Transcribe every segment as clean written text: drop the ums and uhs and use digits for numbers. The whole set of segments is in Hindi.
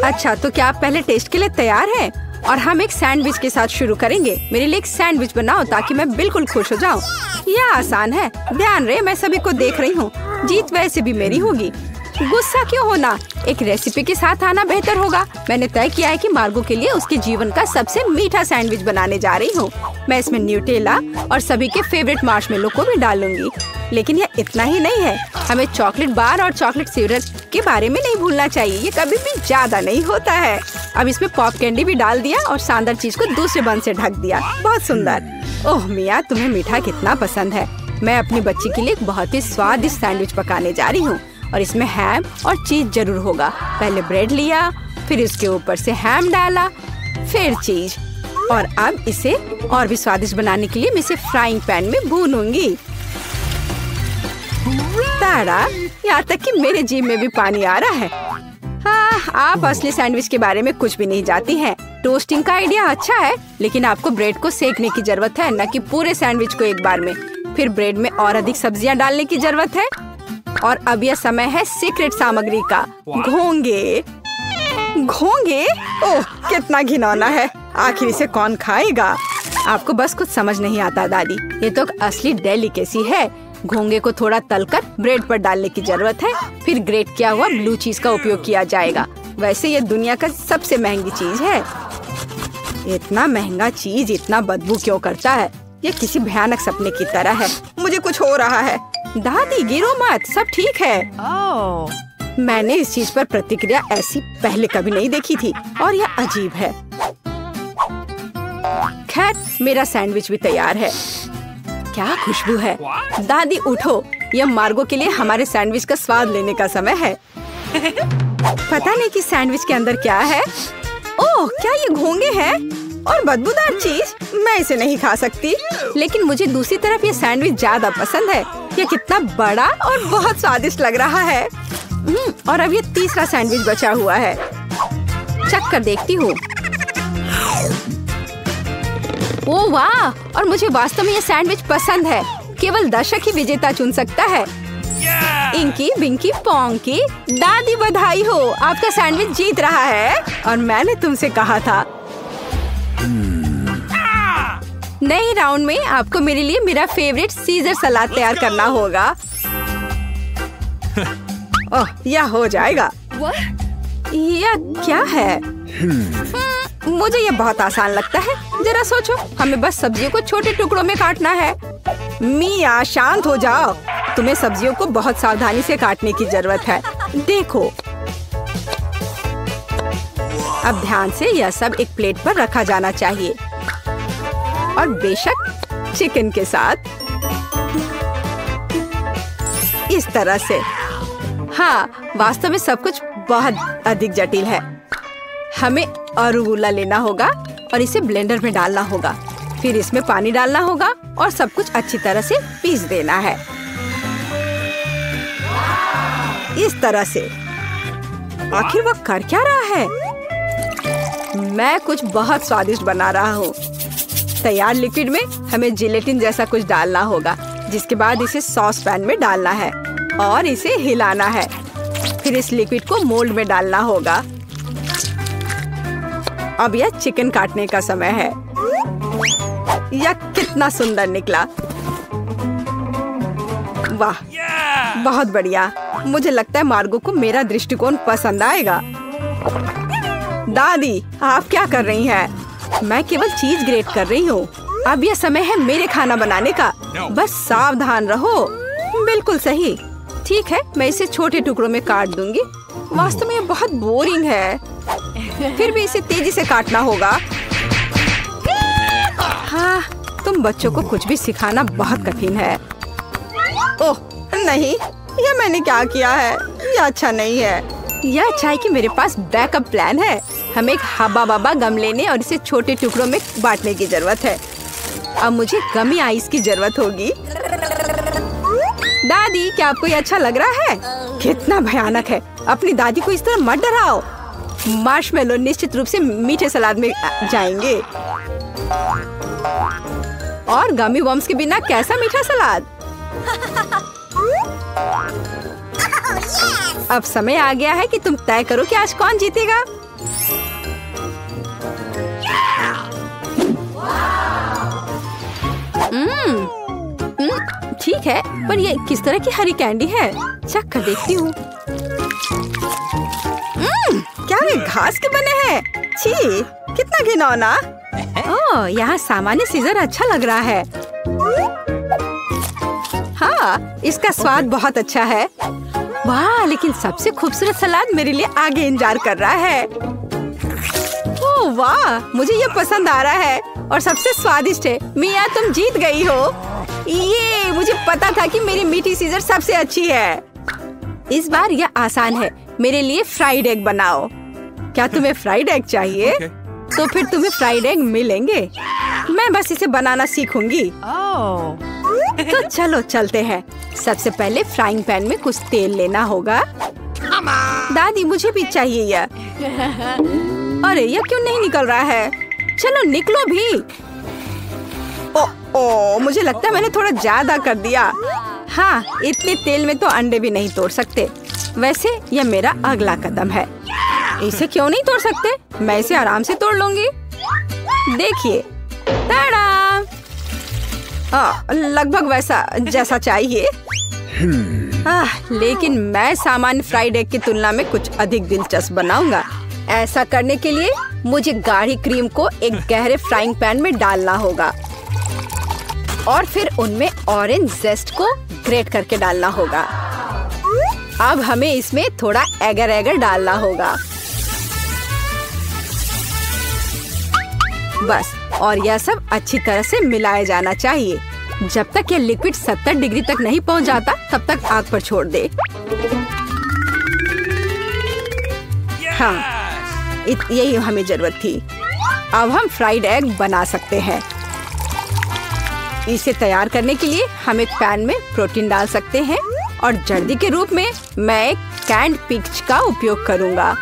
अच्छा, तो क्या आप पहले टेस्ट के लिए तैयार हैं? और हम एक सैंडविच के साथ शुरू करेंगे। मेरे लिए एक सैंडविच बनाओ ताकि मैं बिल्कुल खुश हो जाऊं। यह आसान है। ध्यान रहे, मैं सभी को देख रही हूँ। जीत वैसे भी मेरी होगी। गुस्सा क्यों होना, एक रेसिपी के साथ आना बेहतर होगा। मैंने तय किया है कि मार्गो के लिए उसके जीवन का सबसे मीठा सैंडविच बनाने जा रही हूँ। मैं इसमें न्यूटेला और सभी के फेवरेट मार्शमेलो को भी डालूंगी। लेकिन यह इतना ही नहीं है, हमें चॉकलेट बार और चॉकलेट सिरप के बारे में नहीं भूलना चाहिए। ये कभी भी ज्यादा नहीं होता है। अब इसमें पॉप कैंडी भी डाल दिया और शानदार चीज को दूसरे बन से ढक दिया। बहुत सुंदर। ओह मिया, तुम्हें मीठा कितना पसंद है। मैं अपनी बच्ची के लिए एक बहुत ही स्वादिष्ट सैंडविच पकाने जा रही हूँ और इसमें हैम और चीज जरूर होगा। पहले ब्रेड लिया, फिर उसके ऊपर से हैम डाला, फिर चीज, और अब इसे और भी स्वादिष्ट बनाने के लिए मैं इसे फ्राइंग पैन में भूनूंगी। तारा, यहाँ तक कि मेरे जीभ में भी पानी आ रहा है। हाँ, आप असली सैंडविच के बारे में कुछ भी नहीं जानती हैं। टोस्टिंग का आइडिया अच्छा है, लेकिन आपको ब्रेड को सेकने की जरूरत है, न कि पूरे सैंडविच को एक बार में। फिर ब्रेड में और अधिक सब्जियां डालने की जरूरत है। और अब यह समय है सीक्रेट सामग्री का, घोंगे। घोंगे? ओह, कितना घिनौना है। आखिर इसे कौन खाएगा? आपको बस कुछ समझ नहीं आता दादी, ये तो असली डेलिकेसी है। घोंगे को थोड़ा तलकर ब्रेड पर डालने की जरूरत है। फिर ग्रेट किया हुआ ब्लू चीज का उपयोग किया जाएगा। वैसे ये दुनिया का सबसे महंगी चीज है। इतना महंगा चीज इतना बदबू क्यों करता है? ये किसी भयानक सपने की तरह है। मुझे कुछ हो रहा है। दादी, गिरो मत, सब ठीक है। मैंने इस चीज पर प्रतिक्रिया ऐसी पहले कभी नहीं देखी थी और यह अजीब है। खैर, मेरा सैंडविच भी तैयार है। क्या खुशबू है। दादी उठो, यह मार्गो के लिए हमारे सैंडविच का स्वाद लेने का समय है। पता नहीं कि सैंडविच के अंदर क्या है। ओह, क्या ये घोंगे हैं और बदबूदार चीज? मैं इसे नहीं खा सकती। लेकिन मुझे दूसरी तरफ ये सैंडविच ज्यादा पसंद है। यह कितना बड़ा और बहुत स्वादिष्ट लग रहा है। और अब ये तीसरा सैंडविच बचा हुआ है। चख कर देखती हूँ। ओह वाह, और मुझे वास्तव में ये सैंडविच पसंद है। केवल दर्शक ही विजेता चुन सकता है। इंकी बिंकी पोंकी, दादी बधाई हो, आपका सैंडविच जीत रहा है। और मैंने तुमसे कहा था। नए राउंड में आपको मेरे लिए मेरा फेवरेट सीजर सलाद तैयार करना होगा। ओह, यह हो जाएगा। यह क्या है? मुझे यह बहुत आसान लगता है। जरा सोचो, हमें बस सब्जियों को छोटे टुकड़ों में काटना है। मिया, शांत हो जाओ। तुम्हें सब्जियों को बहुत सावधानी से काटने की जरूरत है। देखो, अब ध्यान से यह सब एक प्लेट पर रखा जाना चाहिए। और बेशक चिकन के साथ इस तरह से। हाँ, वास्तव में सब कुछ बहुत अधिक जटिल है। हमें अरुगुला लेना होगा और इसे ब्लेंडर में डालना होगा। फिर इसमें पानी डालना होगा और सब कुछ अच्छी तरह से पीस देना है। इस तरह से। आखिर वह कर क्या रहा है? मैं कुछ बहुत स्वादिष्ट बना रहा हूँ। तैयार लिक्विड में हमें जिलेटिन जैसा कुछ डालना होगा, जिसके बाद इसे सॉस पैन में डालना है और इसे हिलाना है। फिर इस लिक्विड को मोल्ड में डालना होगा। अब यह चिकन काटने का समय है। यह कितना सुंदर निकला। वाह, बहुत बढ़िया। मुझे लगता है मार्गो को मेरा दृष्टिकोण पसंद आएगा। दादी, आप क्या कर रही हैं? मैं केवल चीज ग्रेट कर रही हूँ। अब यह समय है मेरे खाना बनाने का। बस सावधान रहो। बिल्कुल सही। ठीक है, मैं इसे छोटे टुकड़ों में काट दूंगी। वास्तव में यह बहुत बोरिंग है। फिर भी इसे तेजी से काटना होगा। हाँ, तुम बच्चों को कुछ भी सिखाना बहुत कठिन है। ओह नहीं, यह मैंने क्या किया है? यह अच्छा नहीं है। यह अच्छा है कि मेरे पास बैकअप प्लान है। हमें एक हब्बा बब्बा गम लेने और इसे छोटे टुकड़ों में बांटने की जरूरत है। अब मुझे गमी आइस की जरूरत होगी। दादी, क्या आपको ये अच्छा लग रहा है? कितना भयानक है। अपनी दादी को इस तरह मत डराओ। मार्शमेलो निश्चित रूप से मीठे सलाद में जाएंगे। और गमी बम्स के बिना कैसा मीठा सलाद? अब समय आ गया है कि तुम तय करो कि आज कौन जीतेगा। ठीक है, पर ये किस तरह की हरी कैंडी है? चख कर देखती हूँ। क्या वे घास के बने हैं? छी, कितना घिनौना। ओह, यहाँ सामान्य सीजर अच्छा लग रहा है। हाँ, इसका स्वाद बहुत अच्छा है। वाह, लेकिन सबसे खूबसूरत सलाद मेरे लिए आगे इंतजार कर रहा है। ओह वाह, मुझे ये पसंद आ रहा है और सबसे स्वादिष्ट है। मिया, तुम जीत गई हो। ये मुझे पता था कि मेरी मीठी सीजर सबसे अच्छी है। इस बार यह आसान है। मेरे लिए फ्राइड एग बनाओ। क्या तुम्हें फ्राइड एग चाहिए? तो फिर तुम्हें फ्राइड एग मिलेंगे। मैं बस इसे बनाना सीखूंगी। तो चलो चलते हैं। सबसे पहले फ्राइंग पैन में कुछ तेल लेना होगा। दादी, मुझे भी चाहिए यह। अरे, यह क्यों नहीं निकल रहा है? चलो निकलो भी। ओ, मुझे लगता है मैंने थोड़ा ज्यादा कर दिया। हाँ, इतने तेल में तो अंडे भी नहीं तोड़ सकते। वैसे यह मेरा अगला कदम है। इसे क्यों नहीं तोड़ सकते? मैं इसे आराम से तोड़ लूंगी। देखिए, ताड़ा! लगभग वैसा जैसा चाहिए। लेकिन मैं सामान्य फ्राइड एग की तुलना में कुछ अधिक दिलचस्प बनाऊंगा। ऐसा करने के लिए मुझे गाढ़ी क्रीम को एक गहरे फ्राइंग पैन में डालना होगा और फिर उनमें ऑरेंज जेस्ट को ग्रेट करके डालना होगा। अब हमें इसमें थोड़ा एगर एगर डालना होगा। बस, और यह सब अच्छी तरह से मिलाया जाना चाहिए। जब तक यह लिक्विड 70 डिग्री तक नहीं पहुंच जाता, तब तक आग पर छोड़ दे। हाँ, यही हमें जरूरत थी। अब हम फ्राइड एग बना सकते हैं। इसे तैयार करने के लिए हम एक पैन में प्रोटीन डाल सकते हैं और जर्दी के रूप में मैं एक कैंड पिग्स का उपयोग करूंगा।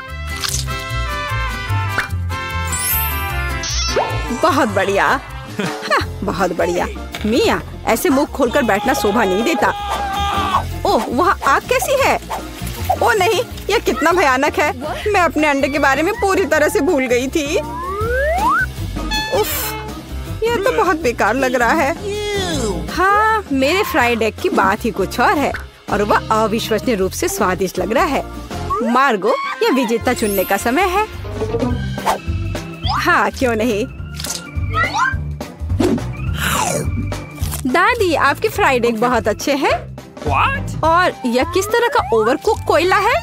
बहुत बढ़िया। हाँ, बहुत बढ़िया। मिया, ऐसे मुंह खोलकर बैठना शोभा नहीं देता। ओह, वहाँ आग कैसी है? ओह नहीं, यह कितना भयानक है। मैं अपने अंडे के बारे में पूरी तरह से भूल गई थी। उफ, यह तो बहुत बेकार लग रहा है। हाँ, मेरे फ्राइड एग की बात ही कुछ और है और वह अविश्वसनीय रूप से स्वादिष्ट लग रहा है। मार्गो, यह विजेता चुनने का समय है। हाँ, क्यों नहीं। दादी, आपके फ्राइड एग बहुत अच्छे हैं। और यह किस तरह का ओवरकुक कोयला है?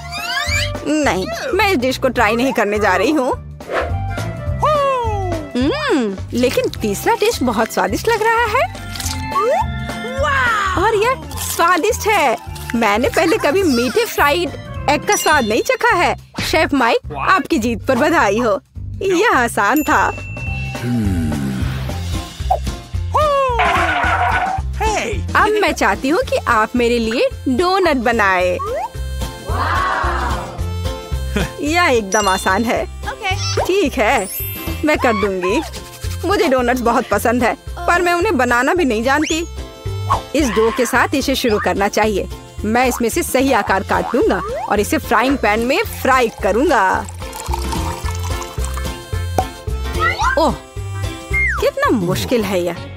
नहीं, मैं इस डिश को ट्राई नहीं करने जा रही हूँ। लेकिन तीसरा डिश बहुत स्वादिष्ट लग रहा है। और यह स्वादिष्ट है। मैंने पहले कभी मीठे फ्राइड एग का स्वाद नहीं चखा है। शेफ माइक, आपकी जीत पर बधाई हो। यह आसान था। अब मैं चाहती हूँ कि आप मेरे लिए डोनट बनाए। यह एकदम आसान है। ठीक है, मैं कर दूंगी। मुझे डोनट्स बहुत पसंद है, पर मैं उन्हें बनाना भी नहीं जानती। इस डो के साथ इसे शुरू करना चाहिए। मैं इसमें से सही आकार काट लूंगा और इसे फ्राइंग पैन में फ्राई करूंगा। ओह, कितना मुश्किल है यह।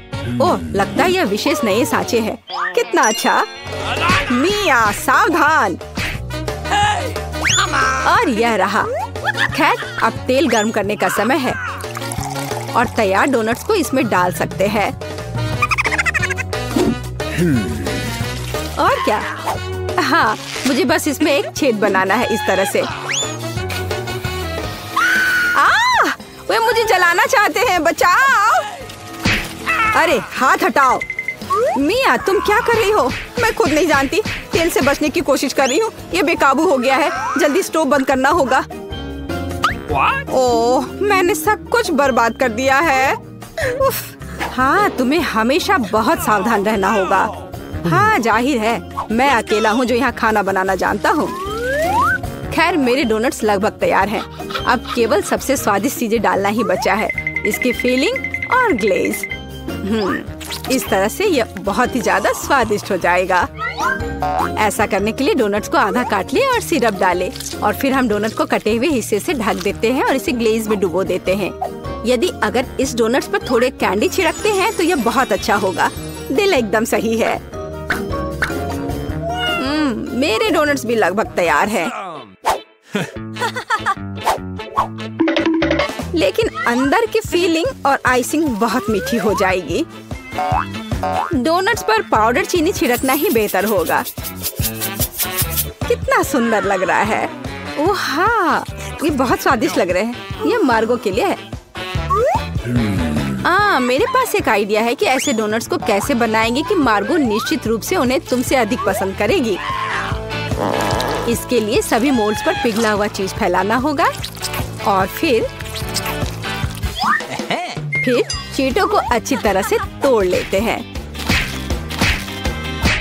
ओह, लगता है यह विशेष नए सांचे हैं। कितना अच्छा। मिया, सावधान। और यह रहा। खैर, अब तेल गर्म करने का समय है और तैयार डोनट्स को इसमें डाल सकते हैं। और क्या? हाँ, मुझे बस इसमें एक छेद बनाना है इस तरह से। वे मुझे जलाना चाहते हैं, बचाओ। अरे, हाथ हटाओ। मिया, तुम क्या कर रही हो? मैं खुद नहीं जानती। तेल से बचने की कोशिश कर रही हूँ। ये बेकाबू हो गया है। जल्दी स्टोव बंद करना होगा। ओह, मैंने सब कुछ बर्बाद कर दिया है। उफ, हाँ, तुम्हें हमेशा बहुत सावधान रहना होगा। हाँ, जाहिर है, मैं अकेला हूँ जो यहाँ खाना बनाना जानता हूँ। खैर, मेरे डोनट्स लगभग तैयार हैं। अब केवल सबसे स्वादिष्ट चीजें डालना ही बचा है। इसकी फीलिंग और ग्लेज। इस तरह से यह बहुत ही ज्यादा स्वादिष्ट हो जाएगा। ऐसा करने के लिए डोनट्स को आधा काट ले और सिरप डाले और फिर हम डोनट को कटे हुए हिस्से से ढक देते हैं और इसे ग्लेज में डुबो देते हैं। यदि अगर इस डोनट्स पर थोड़े कैंडी छिड़कते हैं तो यह बहुत अच्छा होगा। दिल एकदम सही है। मेरे डोनट्स भी लगभग तैयार हैं। लेकिन अंदर की फीलिंग और आइसिंग बहुत मीठी हो जाएगी। डोनट्स पर पाउडर चीनी छिड़कना ही बेहतर होगा। कितना सुंदर लग रहा है। ओह हाँ, ये बहुत स्वादिष्ट लग रहे हैं। ये मार्गो के लिए है। मेरे पास एक आइडिया है कि ऐसे डोनट्स को कैसे बनाएंगे कि मार्गो निश्चित रूप से उन्हें तुमसे अधिक पसंद करेगी। इसके लिए सभी मोल्ड्स पर पिघला हुआ चीज फैलाना होगा और फिर चीटों को अच्छी तरह से तोड़ लेते हैं।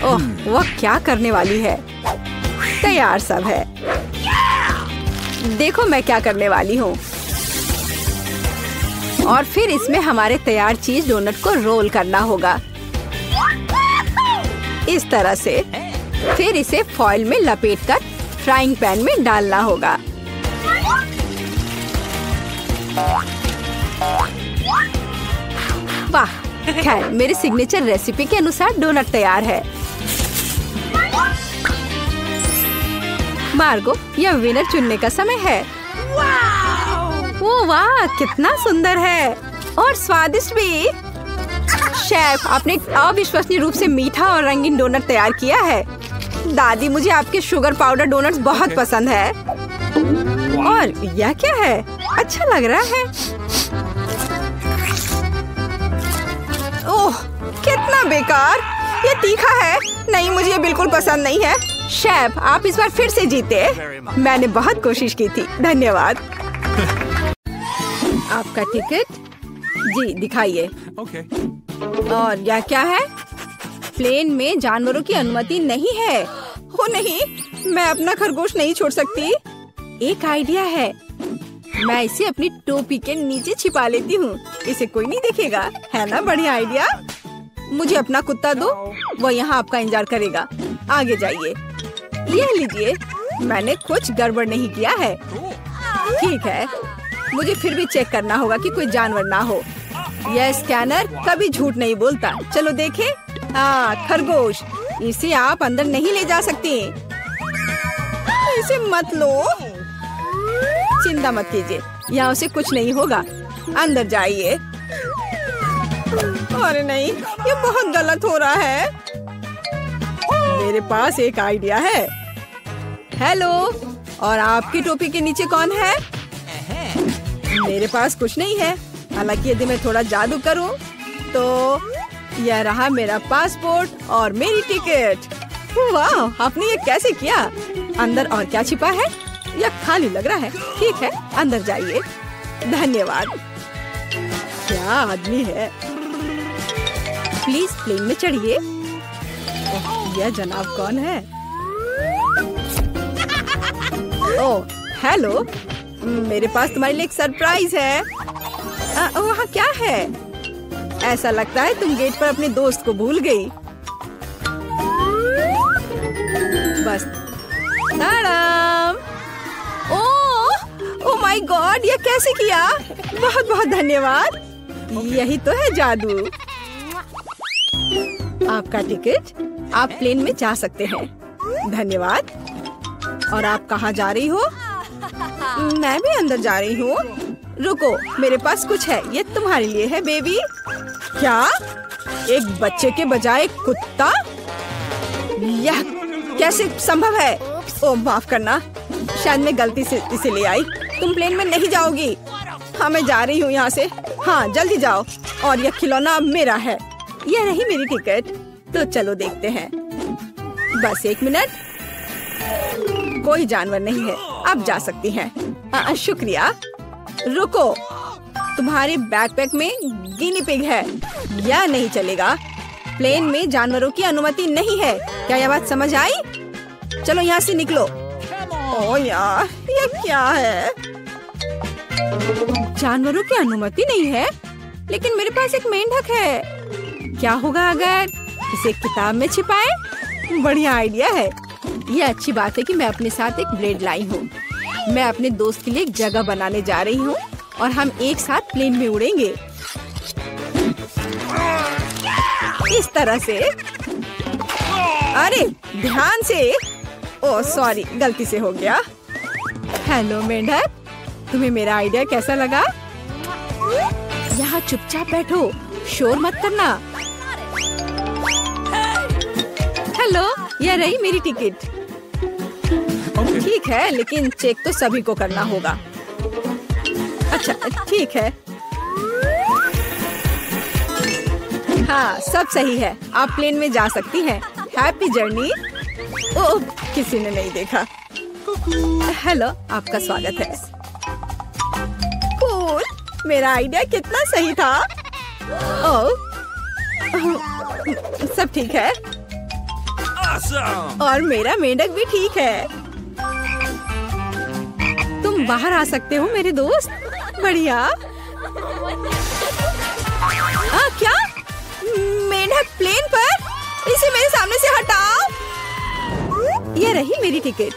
ओह, वह क्या करने वाली है। तैयार सब है। देखो मैं क्या करने वाली हूँ। और फिर इसमें हमारे तैयार चीज डोनट को रोल करना होगा इस तरह से। फिर इसे फॉइल में लपेटकर फ्राइंग पैन में डालना होगा। वाह, खैर मेरे सिग्नेचर रेसिपी के अनुसार डोनट तैयार है। मार्गो, यह विनर चुनने का समय है। ओह वाह, कितना सुंदर है और स्वादिष्ट भी। शेफ, आपने अविश्वसनीय रूप से मीठा और रंगीन डोनट तैयार किया है। दादी, मुझे आपके शुगर पाउडर डोनट्स बहुत पसंद है। और यह क्या है? अच्छा लग रहा है। ओह, कितना बेकार। ये तीखा है। नहीं, मुझे ये बिल्कुल पसंद नहीं है। शेफ, आप इस बार फिर से जीते। मैंने बहुत कोशिश की थी। धन्यवाद। आपका टिकट जी दिखाइए। और यह क्या है? प्लेन में जानवरों की अनुमति नहीं है। हो नहीं, मैं अपना खरगोश नहीं छोड़ सकती। एक आइडिया है। मैं इसे अपनी टोपी के नीचे छिपा लेती हूँ। इसे कोई नहीं देखेगा। है ना बढ़िया आइडिया? मुझे अपना कुत्ता दो, वो यहाँ आपका इंतजार करेगा। आगे जाइए। ये लीजिए, मैंने कुछ गड़बड़ नहीं किया है। ठीक है, मुझे फिर भी चेक करना होगा कि कोई जानवर ना हो। यह स्कैनर कभी झूठ नहीं बोलता। चलो देखें। हाँ, खरगोश। इसे आप अंदर नहीं ले जा सकती। इसे मत लो। चिंता मत कीजिए, यहाँ उसे कुछ नहीं होगा। अंदर जाइए। अरे नहीं, ये बहुत गलत हो रहा है। मेरे पास एक आइडिया है। हेलो, और आपकी टोपी के नीचे कौन है? मेरे पास कुछ नहीं है। हालांकि यदि मैं थोड़ा जादू करूं तो यह रहा मेरा पासपोर्ट और मेरी टिकट। वाह, आपने ये कैसे किया? अंदर और क्या छिपा है? यह खाली लग रहा है। ठीक है, अंदर जाइए। धन्यवाद। क्या आदमी है। प्लीज प्लेन में चढ़िए। यह जनाब कौन है? ओह, हेलो। मेरे पास तुम्हारे लिए एक सरप्राइज है। वहाँ क्या है? ऐसा लगता है तुम गेट पर अपने दोस्त को भूल गई। बस। ताड़ाम। ओह माय गॉड, ये कैसे किया? बहुत बहुत धन्यवाद। यही तो है जादू। आपका टिकट, आप प्लेन में जा सकते हैं। धन्यवाद। और आप कहाँ जा रही हो? मैं भी अंदर जा रही हूँ। रुको, मेरे पास कुछ है। ये तुम्हारे लिए है बेबी। क्या? एक बच्चे के बजाय कुत्ता? यह कैसे संभव है? ओह माफ करना, शायद मैं गलती से इसे ले आई। तुम प्लेन में नहीं जाओगी। हाँ, मैं जा रही हूँ यहाँ से। हाँ, जल्दी जाओ। और यह खिलौना अब मेरा है। यह रही मेरी टिकट। तो चलो देखते हैं। बस एक मिनट। कोई जानवर नहीं है। अब जा सकती हैं। शुक्रिया। रुको, तुम्हारे बैकपैक में गिनी पिग है। यह नहीं चलेगा। प्लेन में जानवरों की अनुमति नहीं है। क्या यह बात समझ आई? चलो यहाँ से निकलो। ओह यार, ये क्या है? जानवरों की अनुमति नहीं है, लेकिन मेरे पास एक मेंढक है। क्या होगा अगर इसे किताब में छिपाएं? बढ़िया आइडिया है। ये अच्छी बात है कि मैं अपने साथ एक ब्लेड लाई हूँ। मैं अपने दोस्त के लिए एक जगह बनाने जा रही हूँ और हम एक साथ प्लेन में उड़ेंगे इस तरह से। अरे ध्यान से। ओह सॉरी, गलती से हो गया। हेलो मेंढक, तुम्हें मेरा आइडिया कैसा लगा? यहाँ चुपचाप बैठो, शोर मत करना। हेलो, यह रही मेरी टिकट। ठीक है, लेकिन चेक तो सभी को करना होगा। अच्छा ठीक है। हाँ सब सही है, आप प्लेन में जा सकती हैं। Happy journey. ओह, किसी ने नहीं देखा। हेलो, आपका स्वागत है। कूल, मेरा आइडिया कितना सही था। ओह, सब ठीक है। और मेरा मेंढक भी ठीक है। तुम बाहर आ सकते हो मेरे दोस्त। बढ़िया। क्या मेंढक प्लेन पर? इसे मेरे सामने से हटाओ। ये रही मेरी टिकट।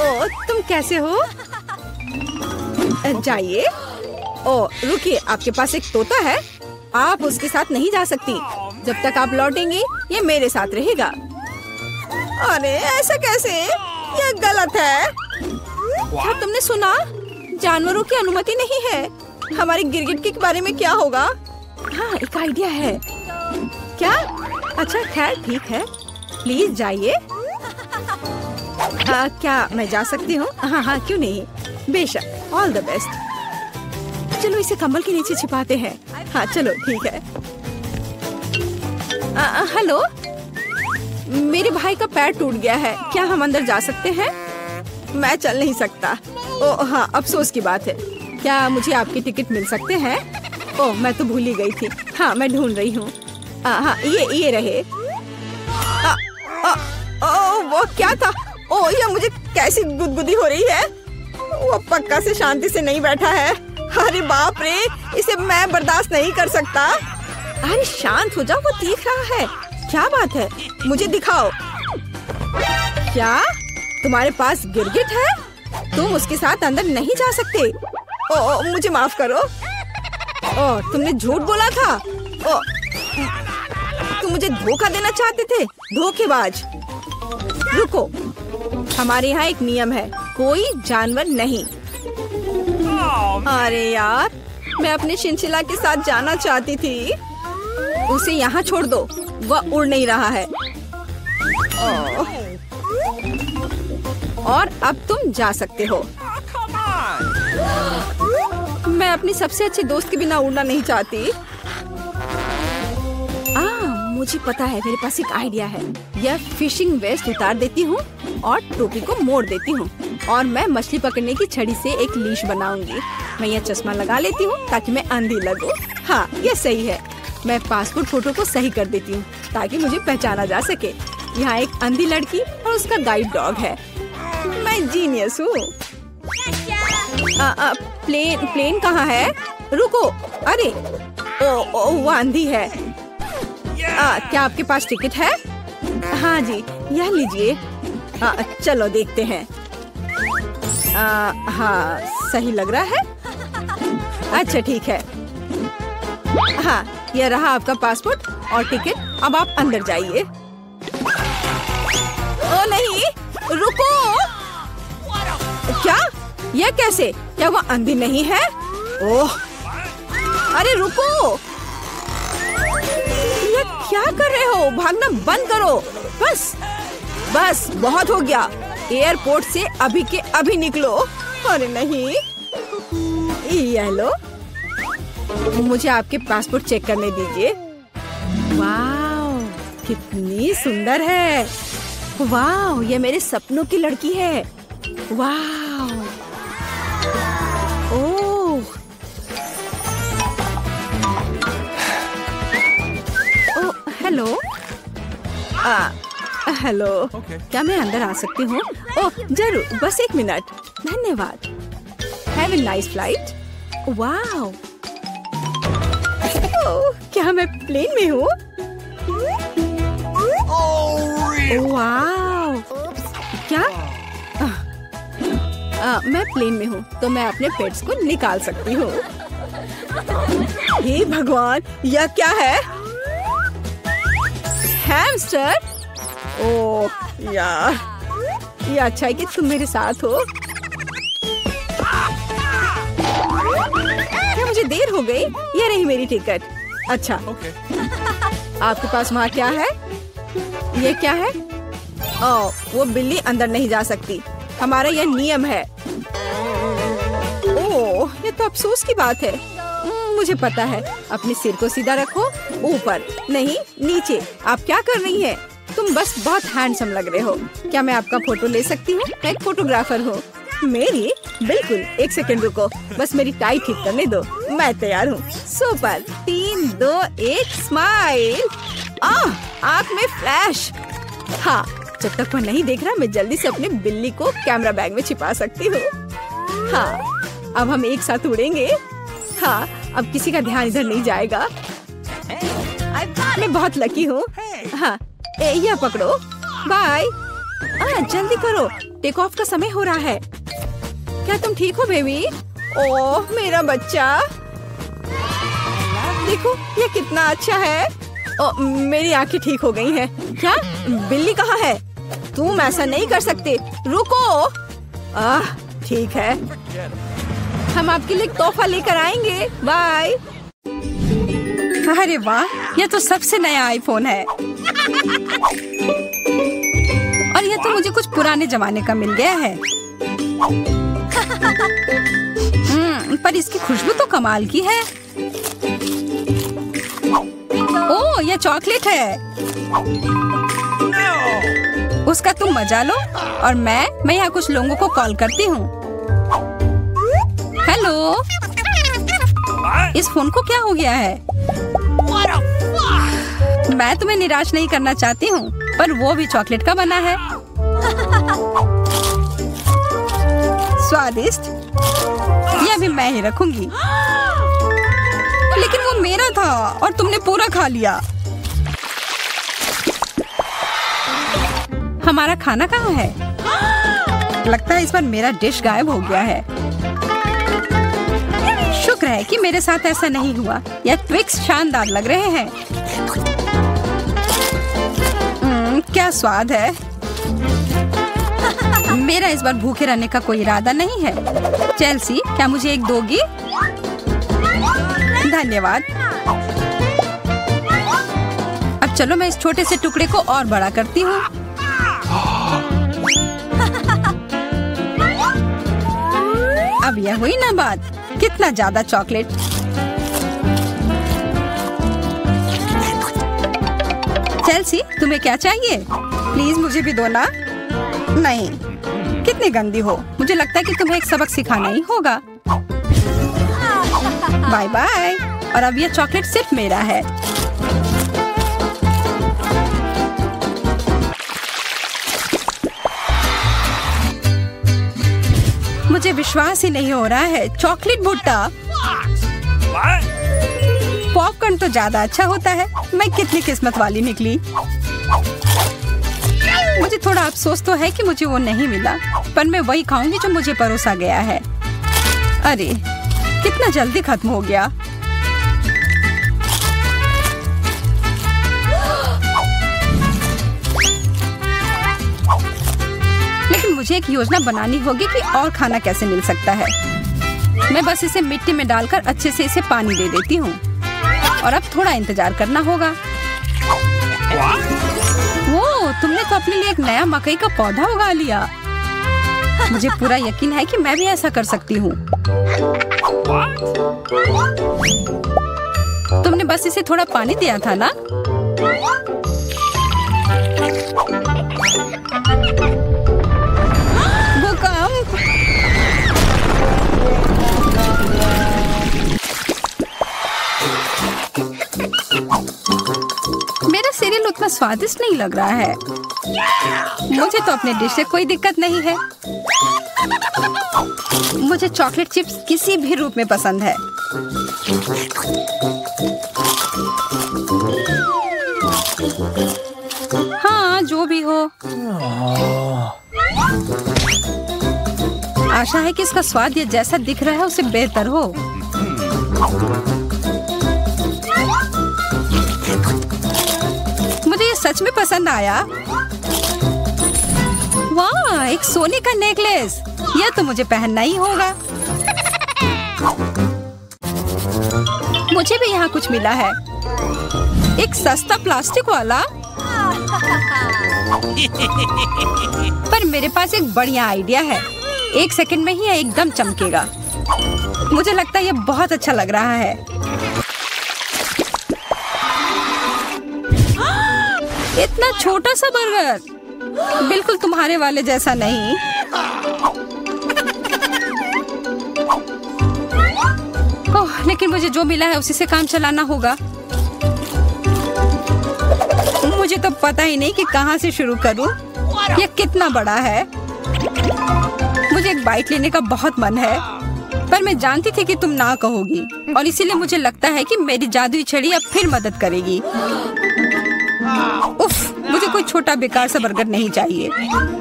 ओ, तुम कैसे हो? जाइए। ओ रुकिए, आपके पास एक तोता है, आप उसके साथ नहीं जा सकती। जब तक आप लौटेंगे ये मेरे साथ रहेगा। अरे ऐसा कैसे? ये गलत है। क्या तुमने सुना? जानवरों की अनुमति नहीं है। हमारे गिरगिट के बारे में क्या होगा? हाँ एक आइडिया है। क्या? अच्छा खैर ठीक है, प्लीज जाइए। क्या मैं जा सकती हूँ? हाँ हाँ क्यों नहीं, बेशक। All the best. चलो इसे कंबल के नीचे छिपाते हैं। हाँ चलो ठीक है। हेलो, मेरे भाई का पैर टूट गया है, क्या हम अंदर जा सकते हैं? मैं चल नहीं सकता। ओह हाँ, अफसोस की बात है। क्या मुझे आपकी टिकट मिल सकते हैं? ओह मैं तो भूल ही गई थी। हाँ मैं ढूंढ रही हूँ। हाँ ये रहे। वो क्या था? ओह ये मुझे कैसी गुदगुदी हो रही है। वो पक्का से शांति से नहीं बैठा है। अरे बाप रे, इसे मैं बर्दाश्त नहीं कर सकता। अरे शांत हो जाओ, वो देख रहा है। क्या बात है, मुझे दिखाओ। क्या तुम्हारे पास गिरगिट है? तुम उसके साथ अंदर नहीं जा सकते। ओ मुझे माफ करो। ओ तुमने झूठ बोला था। ओ तुम मुझे धोखा देना चाहते थे, धोखेबाज। रुको, हमारे यहाँ एक नियम है, कोई जानवर नहीं। अरे यार, मैं अपने चिंचिला के साथ जाना चाहती थी। उसे यहाँ छोड़ दो, वह उड़ नहीं रहा है। और अब तुम जा सकते हो। मैं अपनी सबसे अच्छे दोस्त के बिना उड़ना नहीं चाहती। मुझे पता है, मेरे पास एक आइडिया है। यह फिशिंग वेस्ट उतार देती हूँ और टोपी को मोड़ देती हूँ और मैं मछली पकड़ने की छड़ी से एक लीश बनाऊंगी। मैं यह चश्मा लगा लेती हूँ ताकि मैं अंधी लगूं। हाँ ये सही है। मैं पासपोर्ट फोटो को सही कर देती हूँ ताकि मुझे पहचाना जा सके। यहाँ एक अंधी लड़की और उसका गाइड डॉग है। मैं जीनियस हूँ। प्लेन कहाँ है? रुको। अरे ओ वो अंधी है। क्या आपके पास टिकट है? हाँ जी, यह लीजिए। चलो देखते हैं। हाँ सही लग रहा है। अच्छा ठीक है। हाँ यह रहा आपका पासपोर्ट और टिकट। अब आप अंदर जाइए। ओ नहीं, रुको। क्या? यह कैसे? क्या वो अंधी नहीं है? ओह अरे रुको, ये क्या कर रहे हो? भागना बंद करो। बस बहुत हो गया। एयरपोर्ट से अभी के अभी निकलो। अरे नहीं, ये लो, मुझे आपके पासपोर्ट चेक करने दीजिए। वाह कितनी सुंदर है। वाह ये मेरे सपनों की लड़की है। वाह ओह हेलो। हेलो क्या मैं अंदर आ सकती हूँ? ओह जरूर, बस एक मिनट। धन्यवाद। Have a nice flight. वाह क्या मैं प्लेन में हूँ? वाह! क्या? मैं प्लेन में हूँ तो मैं अपने पेट्स को निकाल सकती हूँ। हे भगवान, यह क्या है? हैमस्टर? ओह यार, ये अच्छा है कि तुम मेरे साथ हो। क्या मुझे देर हो गई? ये रही मेरी टिकट। अच्छा, आपके पास वहाँ क्या है? ये क्या है? ओह, वो बिल्ली अंदर नहीं जा सकती। हमारा यह नियम है। ओह, ये तो अफसोस की बात है। मुझे पता है। अपने सिर को सीधा रखो, ऊपर नहीं नीचे। आप क्या कर रही हैं? तुम बस बहुत हैंडसम लग रहे हो। क्या मैं आपका फोटो ले सकती हूँ? मैं एक फोटोग्राफर हूँ। मेरी? बिल्कुल, एक सेकंड रुको, बस मेरी टाई ठीक करने दो। मैं तैयार हूँ। सुपर। 3, 2, 1 स्माइल। आँख में फ्लैश। हाँ, जब तक वो नहीं देख रहा मैं जल्दी से अपनी बिल्ली को कैमरा बैग में छिपा सकती हूँ। हाँ, अब हम एक साथ उड़ेंगे। हाँ, अब किसी का ध्यान इधर नहीं जाएगा। मैं बहुत लकी हूँ। हाँ, यह पकड़ो। बाय। जल्दी करो, टेक ऑफ का समय हो रहा है। क्या तुम ठीक हो बेबी? ओह मेरा बच्चा, देखो ये कितना अच्छा है। मेरी आंखें ठीक हो गई हैं। क्या? बिल्ली कहाँ है? तुम ऐसा नहीं कर सकते, रुको। ठीक है, हम आपके लिए तोहफा लेकर आएंगे। बाय। अरे वाह, यह तो सबसे नया आईफोन है। और यह तो मुझे कुछ पुराने जमाने का मिल गया है। पर इसकी खुशबू तो कमाल की है। ओह, यह चॉकलेट है। उसका तुम मजा लो और मैं यहाँ कुछ लोगों को कॉल करती हूँ। हेलो, इस फोन को क्या हो गया है? मैं तुम्हें निराश नहीं करना चाहती हूँ, पर वो भी चॉकलेट का बना है। स्वादिष्ट। यह भी मैं ही रखूंगी। लेकिन वो मेरा था और तुमने पूरा खा लिया। हमारा खाना कहाँ है? लगता है इस बार मेरा डिश गायब हो गया है। शुक्र है कि मेरे साथ ऐसा नहीं हुआ। यह ट्विक्स शानदार लग रहे हैं। क्या स्वाद है। मेरा इस बार भूखे रहने का कोई इरादा नहीं है। चेल्सी, क्या मुझे एक दोगी? धन्यवाद। अब चलो मैं इस छोटे से टुकड़े को और बड़ा करती हूँ। अब यह हुई ना बात। कितना ज्यादा चॉकलेट। चेल्सी, तुम्हें क्या चाहिए? प्लीज मुझे भी दो ना। नहीं, कितनी गंदी हो। मुझे लगता है कि तुम्हें एक सबक सिखाना ही होगा। Bye bye. और अब यह चॉकलेट सिर्फ मेरा है। मुझे विश्वास ही नहीं हो रहा है। चॉकलेट भुट्टा। पॉपकॉर्न तो ज्यादा अच्छा होता है। मैं कितनी किस्मत वाली निकली। मुझे थोड़ा अफसोस तो है कि मुझे वो नहीं मिला, पर मैं वही खाऊंगी जो मुझे परोसा गया है। अरे कितना जल्दी खत्म हो गया। लेकिन मुझे एक योजना बनानी होगी कि और खाना कैसे मिल सकता है। मैं बस इसे मिट्टी में डालकर अच्छे से इसे पानी दे देती हूँ। और अब थोड़ा इंतजार करना होगा। वो, तुमने तो अपने लिए एक नया मकई का पौधा उगा लिया। मुझे पूरा यकीन है कि मैं भी ऐसा कर सकती हूँ। तुमने बस इसे थोड़ा पानी दिया था ना? भूकंप। मेरा सीरियल उतना स्वादिष्ट नहीं लग रहा है। मुझे तो अपने डिश से कोई दिक्कत नहीं है। मुझे चॉकलेट चिप्स किसी भी रूप में पसंद है। हाँ, जो भी हो। आशा है कि इसका स्वाद ये जैसा दिख रहा है उससे बेहतर हो। मुझे ये सच में पसंद आया। वाह, एक सोने का नेकलेस। यह तो मुझे पहनना ही होगा। मुझे भी यहाँ कुछ मिला है। एक सस्ता प्लास्टिक वाला। पर मेरे पास एक बढ़िया आइडिया है। 1 सेकंड में ही यह एकदम चमकेगा। मुझे लगता है ये बहुत अच्छा लग रहा है। इतना छोटा सा बर्गर, बिल्कुल तुम्हारे वाले जैसा नहीं। ओह, लेकिन मुझे जो मिला है उसी से काम चलाना होगा। मुझे तो पता ही नहीं कि कहाँ से शुरू करूं। ये कितना बड़ा है। मुझे एक बाइट लेने का बहुत मन है, पर मैं जानती थी कि तुम ना कहोगी, और इसीलिए मुझे लगता है कि मेरी जादुई छड़ी अब फिर मदद करेगी। उफ, मुझे कोई छोटा बेकार सा बर्गर नहीं चाहिए।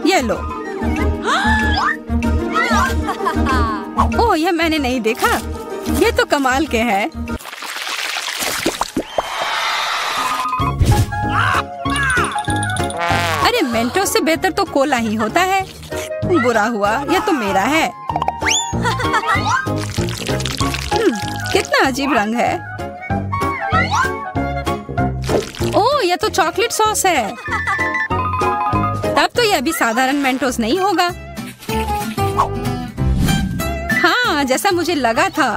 ये लो। ओह, यह मैंने नहीं देखा। ये तो कमाल के हैं। अरे, मेंटोस से बेहतर तो कोला ही होता है। बुरा हुआ, यह तो मेरा है। कितना अजीब रंग है। ओह, यह तो चॉकलेट सॉस है। तब तो यह भी साधारण मेंटोस नहीं होगा। हाँ, जैसा मुझे लगा था।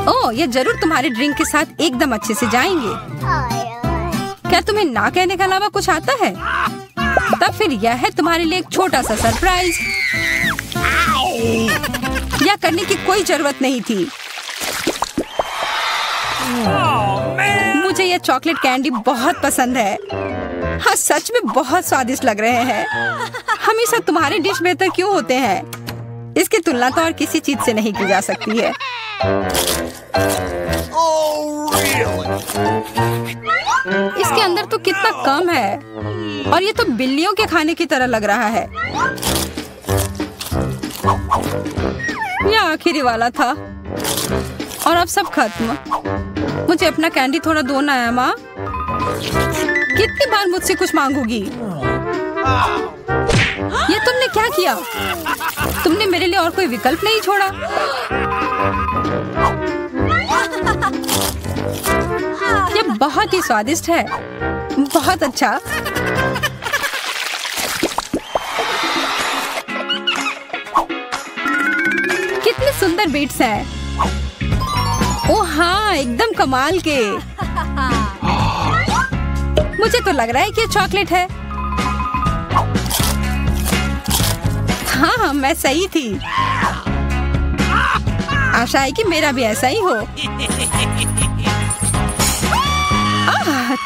ओह, यह जरूर तुम्हारे ड्रिंक के साथ एकदम अच्छे से जाएंगे। क्या तुम्हें ना कहने के अलावा कुछ आता है? तब फिर यह है तुम्हारे लिए एक छोटा सा सरप्राइज। यह करने की कोई जरूरत नहीं थी। मुझे यह चॉकलेट कैंडी बहुत पसंद है। हाँ, सच में बहुत स्वादिष्ट लग रहे हैं। हमेशा तुम्हारे डिश बेहतर क्यों होते हैं? इसकी तुलना तो और किसी चीज से नहीं की जा सकती है। इसके अंदर तो कितना कम है, और ये तो बिल्लियों के खाने की तरह लग रहा है। यह आखिरी वाला था, और अब सब खत्म। मुझे अपना कैंडी थोड़ा दो ना है माँ। कितनी बार मुझसे कुछ मांगोगी? ये तुमने क्या किया? तुमने मेरे लिए और कोई विकल्प नहीं छोड़ा। ये बहुत ही स्वादिष्ट है। बहुत अच्छा। कितने सुंदर बीट्स हैं। ओह हाँ, एकदम कमाल के। मुझे तो लग रहा है कि ये चॉकलेट है। हाँ, मैं सही थी। आशा है कि मेरा भी ऐसा ही हो।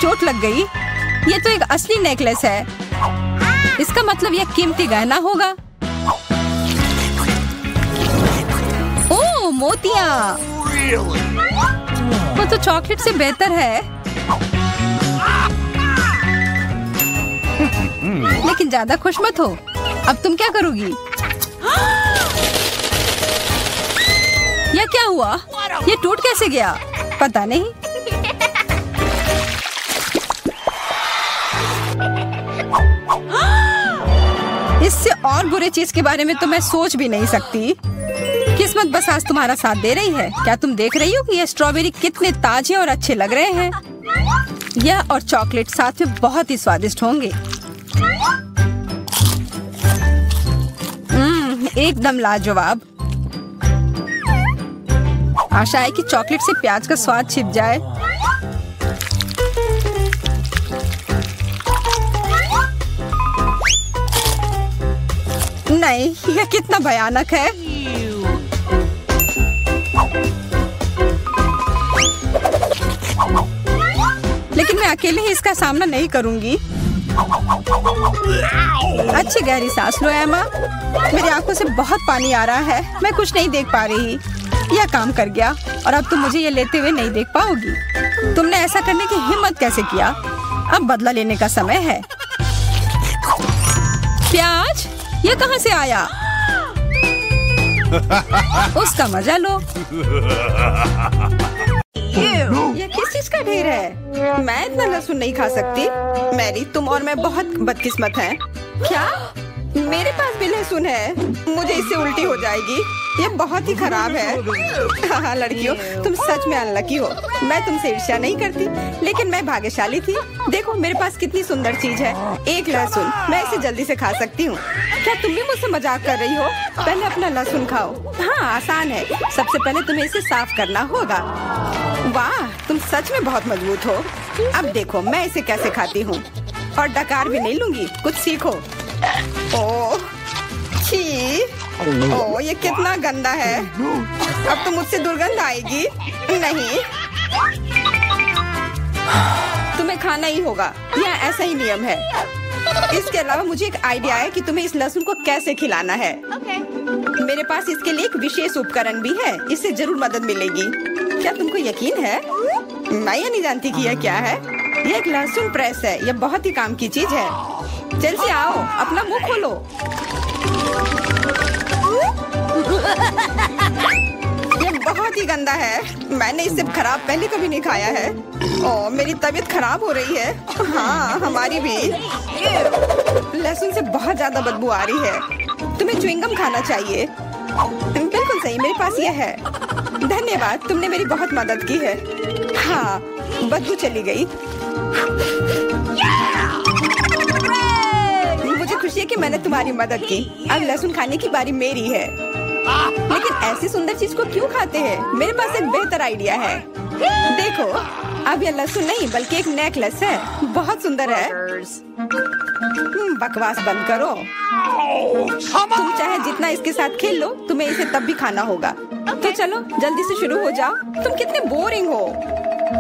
चोट लग गई। ये तो एक असली नेकलेस है। इसका मतलब यह कीमती गहना होगा। ओह, मोतियाँ। वो तो चॉकलेट से बेहतर है, लेकिन ज्यादा खुश मत हो। अब तुम क्या करोगी? यह क्या हुआ? ये टूट कैसे गया? पता नहीं। इससे और बुरे चीज के बारे में तो मैं सोच भी नहीं सकती। किस्मत बस आज तुम्हारा साथ दे रही है। क्या तुम देख रही हो कि ये स्ट्रॉबेरी कितने ताजे और अच्छे लग रहे हैं? यह और चॉकलेट साथ में बहुत ही स्वादिष्ट होंगे। एकदम लाजवाब। आशा है कि चॉकलेट से प्याज का स्वाद छिप जाए। नहीं, यह कितना भयानक है। लेकिन मैं अकेले ही इसका सामना नहीं करूंगी। अच्छी गहरी सांस लो एमा। मेरी आंखों से बहुत पानी आ रहा है। मैं कुछ नहीं देख पा रही। यह काम कर गया, और अब तुम मुझे ये लेते हुए नहीं देख पाओगी। तुमने ऐसा करने की हिम्मत कैसे किया? अब बदला लेने का समय है। प्याज ये कहाँ से आया? उसका मजा लो। ये किस चीज का ढेर है? मैं इतना लहसुन नहीं खा सकती। मैरी, तुम और मैं बहुत बदकिस्मत हैं। क्या? मेरे पास भी लहसुन है। मुझे इससे उल्टी हो जाएगी। ये बहुत ही खराब है। हाँ लड़कियों, तुम सच में अनलकी हो। मैं तुमसे ईर्ष्या नहीं करती, लेकिन मैं भाग्यशाली थी। देखो मेरे पास कितनी सुंदर चीज है, एक लहसुन। मैं इसे जल्दी से खा सकती हूँ। क्या तुम भी मुझसे मजाक कर रही हो? पहले अपना लहसुन खाओ। हाँ आसान है। सबसे पहले तुम्हें इसे साफ करना होगा। वाह, तुम सच में बहुत मजबूत हो। अब देखो मैं इसे कैसे खाती हूँ। और डकार भी नहीं लूंगी, कुछ सीखो। ओह छी, ओह ये कितना गंदा है। अब तो मुझसे दुर्गंध आएगी। नहीं, तुम्हें खाना ही होगा, यह ऐसा ही नियम है। इसके अलावा मुझे एक आइडिया है कि तुम्हें इस लहसुन को कैसे खिलाना है। मेरे पास इसके लिए एक विशेष उपकरण भी है, इससे जरूर मदद मिलेगी। क्या तुमको यकीन है? मैं ये नहीं जानती कि यह क्या है। यह एक लहसुन प्रेस है। यह बहुत ही काम की चीज है। जल्दी आओ, अपना मुंह खोलो। ये बहुत ही गंदा है। मैंने इससे खराब पहले कभी नहीं खाया है। ओह मेरी तबीयत खराब हो रही है। हाँ हमारी भी। लहसुन से बहुत ज्यादा बदबू आ रही है। तुम्हें च्युइंगम खाना चाहिए। बिल्कुल सही, मेरे पास यह है। धन्यवाद, तुमने मेरी बहुत मदद की है। हाँ बदबू चली गई। मुझे खुशी है कि मैंने तुम्हारी मदद की। अब लहसुन खाने की बारी मेरी है। लेकिन ऐसी सुंदर चीज को क्यों खाते हैं? मेरे पास एक बेहतर आइडिया है। देखो, अब यह लहसुन नहीं बल्कि एक नेकलेस है। बहुत सुंदर है। बकवास बंद करो। तुम चाहे जितना इसके साथ खेल लो, तुम्हें इसे तब भी खाना होगा। तो चलो जल्दी से शुरू हो जाओ। तुम कितने बोरिंग हो।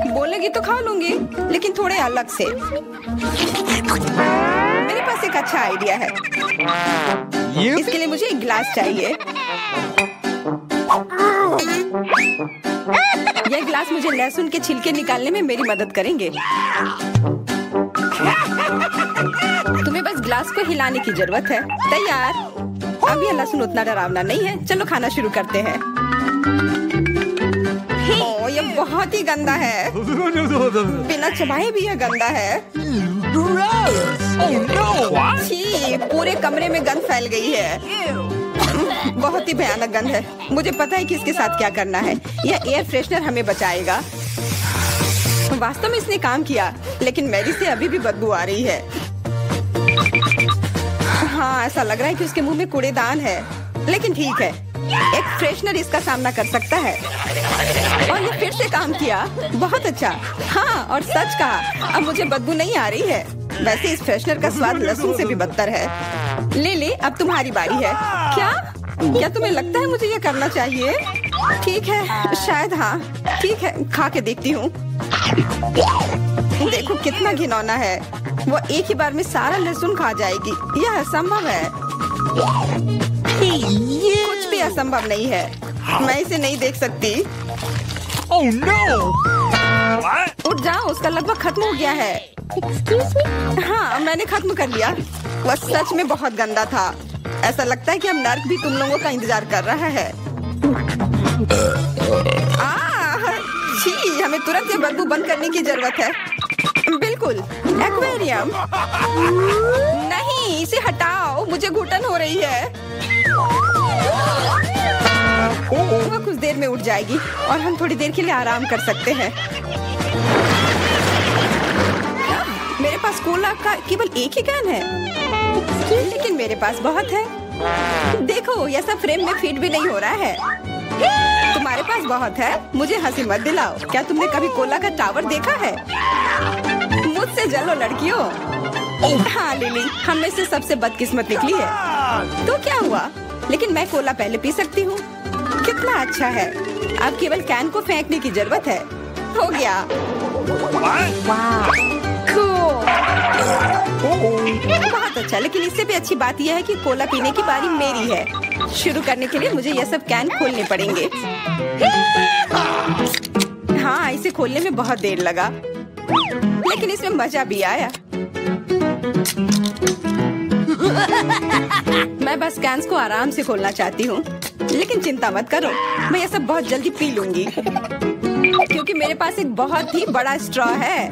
बोलेगी तो खा लूंगी, लेकिन थोड़े अलग से। मेरे पास एक अच्छा आइडिया है। इसके लिए मुझे एक गिलास चाहिए। यह गिलास मुझे लहसुन के छिलके निकालने में मेरी मदद करेंगे। तुम्हें बस गिलास को हिलाने की जरूरत है। तैयार। अब यह लहसुन उतना डरावना नहीं है। चलो खाना शुरू करते हैं। ओह ये बहुत ही गंदा है। बिना चबाए भी यह गंदा है। छी, पूरे कमरे में गंध फैल गई है। बहुत ही भयानक गंध है। मुझे पता है कि इसके साथ क्या करना है। यह एयर फ्रेशनर हमें बचाएगा। वास्तव में इसने काम किया, लेकिन मैरी से अभी भी बदबू आ रही है। हाँ ऐसा लग रहा है कि उसके मुंह में कूड़ेदान है, लेकिन ठीक है, एक फ्रेशनर इसका सामना कर सकता है। और ये फिर से काम किया। बहुत अच्छा। हाँ और सच कहा, अब मुझे बदबू नहीं आ रही है। वैसे इस फ्रेशनर का स्वाद लहसुन से भी बदतर है। ले अब तुम्हारी बारी है। क्या तुम्हें लगता है मुझे ये करना चाहिए? ठीक है, शायद हाँ। ठीक है, खा के देखती हूँ। देखो कितना घिनौना है। वो एक ही बार में सारा लहसुन खा जाएगी। यह असंभव है। कुछ भी असंभव नहीं है। मैं इसे नहीं देख सकती। Oh no! उठ जाओ, उसका लगभग खत्म हो गया है। Excuse me? हाँ मैंने खत्म कर लिया। वह सच में बहुत गंदा था। ऐसा लगता है कि अब नर्क भी तुम लोगों का इंतजार कर रहा है। छी, हमें तुरंत ये बदबू बंद करने की जरूरत है। बिल्कुल, एक्वेरियम। नहीं, इसे हटाओ, मुझे घुटन हो रही है। वह कुछ देर में उठ जाएगी और हम थोड़ी देर के लिए आराम कर सकते हैं। मेरे पास कोला का केवल एक ही कैन है, लेकिन मेरे पास बहुत है। देखो, यह सब फ्रेम में फिट भी नहीं हो रहा है। तुम्हारे पास बहुत है, मुझे हंसी मत दिलाओ। क्या तुमने कभी कोला का टावर देखा है? मुझसे जलो लड़कियों। हाँ लिली, हम में से सबसे बदकिस्मत निकली है। तो क्या हुआ? लेकिन मैं कोला पहले पी सकती हूँ। कितना अच्छा है। अब केवल कैन को फेंकने की जरूरत है। हो गया। बहुत अच्छा, लेकिन इससे भी अच्छी बात यह है कि कोला पीने की बारी मेरी है। शुरू करने के लिए मुझे यह सब कैन खोलने पड़ेंगे। हाँ, इसे खोलने में बहुत देर लगा, लेकिन इसमें मजा भी आया। मैं बस कैंस को आराम से खोलना चाहती हूँ, लेकिन चिंता मत करो, मैं ये सब बहुत जल्दी पी लूंगी क्योंकि मेरे पास एक बहुत ही बड़ा स्ट्रॉ है।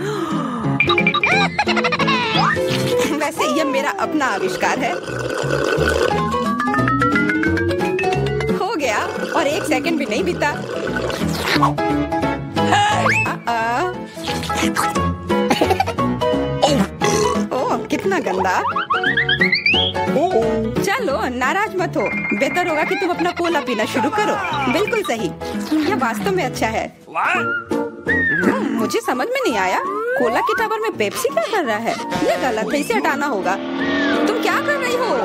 वैसे ये मेरा अपना आविष्कार है। हो गया और 1 सेकंड भी नहीं बीता। ओह, कितना गंदा। चलो नाराज मत हो, बेहतर होगा कि तुम अपना कोला पीना शुरू करो। बिल्कुल सही, यह वास्तव में अच्छा है। मुझे समझ में नहीं आया, कोला के टावर में पेप्सी क्या कर रहा है? यह गलत है, इसे हटाना होगा। तुम क्या कर रही हो?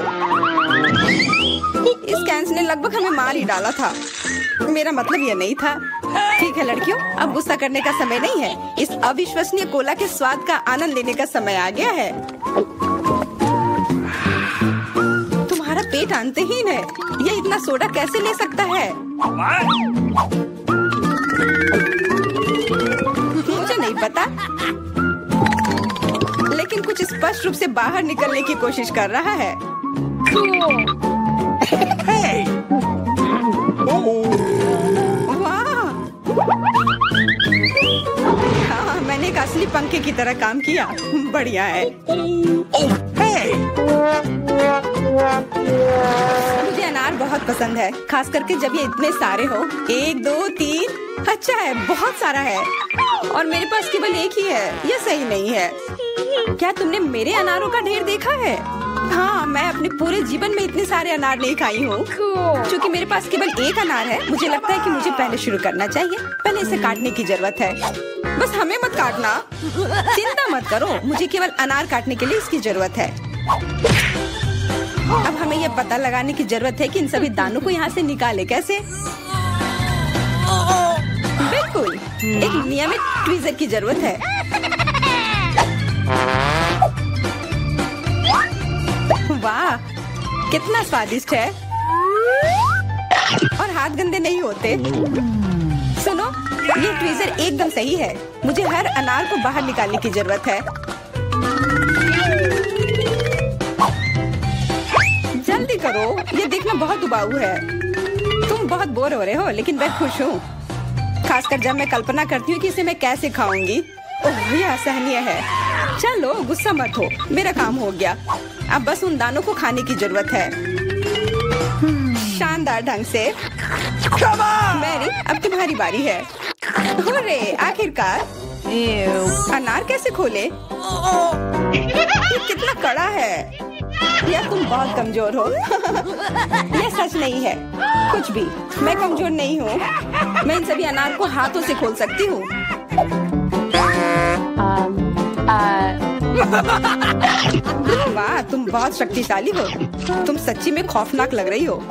इस कैंस ने लगभग हमें मार ही डाला था। मेरा मतलब यह नहीं था। ठीक है लड़कियों, अब गुस्सा करने का समय नहीं है। इस अविश्वसनीय कोला के स्वाद का आनंद लेने का समय आ गया है। तुम्हारा पेट अंतहीन है, यह इतना सोडा कैसे ले सकता है? मुझे नहीं पता, लेकिन कुछ स्पष्ट रूप से बाहर निकलने की कोशिश कर रहा है। वाह! हाँ, मैंने एक असली पंखे की तरह काम किया। बढ़िया है। मुझे अनार बहुत पसंद है, खास करके जब ये इतने सारे हो। 1 2 3, अच्छा है, बहुत सारा है और मेरे पास केवल एक ही है। यह सही नहीं है। क्या तुमने मेरे अनारों का ढेर देखा है? हाँ, मैं अपने पूरे जीवन में इतने सारे अनार नहीं खाई हूँ। क्योंकि मेरे पास केवल एक अनार है, मुझे लगता है कि मुझे पहले शुरू करना चाहिए। पहले इसे काटने की जरूरत है। बस हमें मत काटना। चिंता मत करो, मुझे केवल अनार काटने के लिए इसकी जरूरत है। अब हमें यह पता लगाने की जरूरत है कि इन सभी दानों को यहाँ से निकाले कैसे। बिल्कुल, एक नियमित ट्वीजर की जरूरत है। वाह, कितना स्वादिष्ट है और हाथ गंदे नहीं होते। सुनो, ये ट्वीजर एकदम सही है। मुझे हर अनार को बाहर निकालने की जरूरत है। जल्दी करो, ये देखना बहुत उबाऊ है। तुम बहुत बोर हो रहे हो, लेकिन मैं खुश हूँ, खासकर जब मैं कल्पना करती हूँ कि इसे मैं कैसे खाऊंगी। ओह, यह असहनीय है। चलो गुस्सा मत हो, मेरा काम हो गया। अब बस उन दानों को खाने की जरूरत है, शानदार ढंग से। मैरी, अब तुम्हारी बारी है। हुर्रे, आखिरकार। अनार कैसे खोले? ये कितना कड़ा है। या तुम बहुत कमजोर हो। यह सच नहीं है, कुछ भी। मैं कमजोर नहीं हूँ। मैं इन सभी अनार को हाथों से खोल सकती हूँ। वाह, तुम बहुत शक्तिशाली हो। तुम सच्ची में खौफनाक लग रही हो,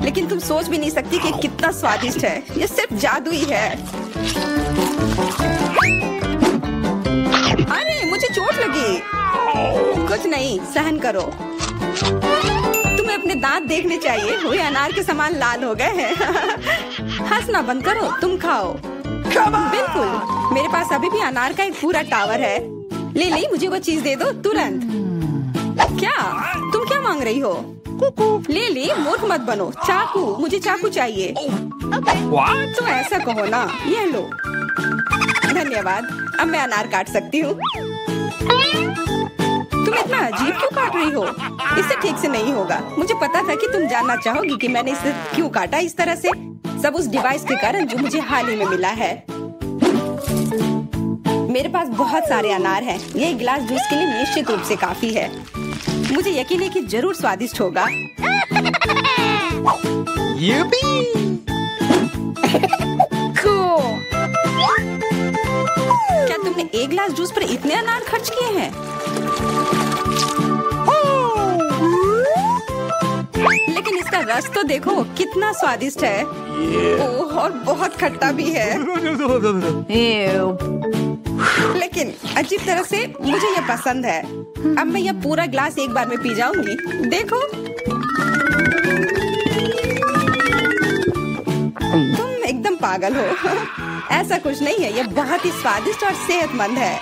लेकिन तुम सोच भी नहीं सकती कि कितना स्वादिष्ट है। ये सिर्फ जादू ही है। अरे, मुझे चोट लगी। कुछ नहीं, सहन करो। तुम्हें अपने दांत देखने चाहिए, वे अनार के समान लाल हो गए हैं। हंसना बंद करो, तुम खाओ। बिल्कुल, मेरे पास अभी भी अनार का एक पूरा टावर है। ले, मुझे वो चीज दे दो तुरंत। क्या तुम क्या मांग रही हो? ले, मूर्ख मत बनो। चाकू, मुझे चाकू चाहिए। तो ऐसा कहो ना। ये लो। धन्यवाद, अब मैं अनार काट सकती हूँ। तुम इतना अजीब क्यों काट रही हो? इससे ठीक से नहीं होगा। मुझे पता था कि तुम जानना चाहोगी कि मैंने इसे क्यों काटा इस तरह से। सब उस डिवाइस के कारण जो मुझे हाल ही में मिला है। मेरे पास बहुत सारे अनार हैं। ये एक गिलास जूस के लिए निश्चित रूप से काफी है। मुझे यकीन है कि जरूर स्वादिष्ट होगा। क्या तुमने एक गिलास जूस पर इतने अनार खर्च किए हैं? लेकिन इसका रस तो देखो, कितना स्वादिष्ट है। ओह, और बहुत खट्टा भी है। लेकिन अजीब तरह से मुझे यह पसंद है। अब मैं यह पूरा ग्लास एक बार में पी जाऊंगी। देखो, तुम एकदम पागल हो। ऐसा कुछ नहीं है, यह बहुत ही स्वादिष्ट और सेहतमंद है।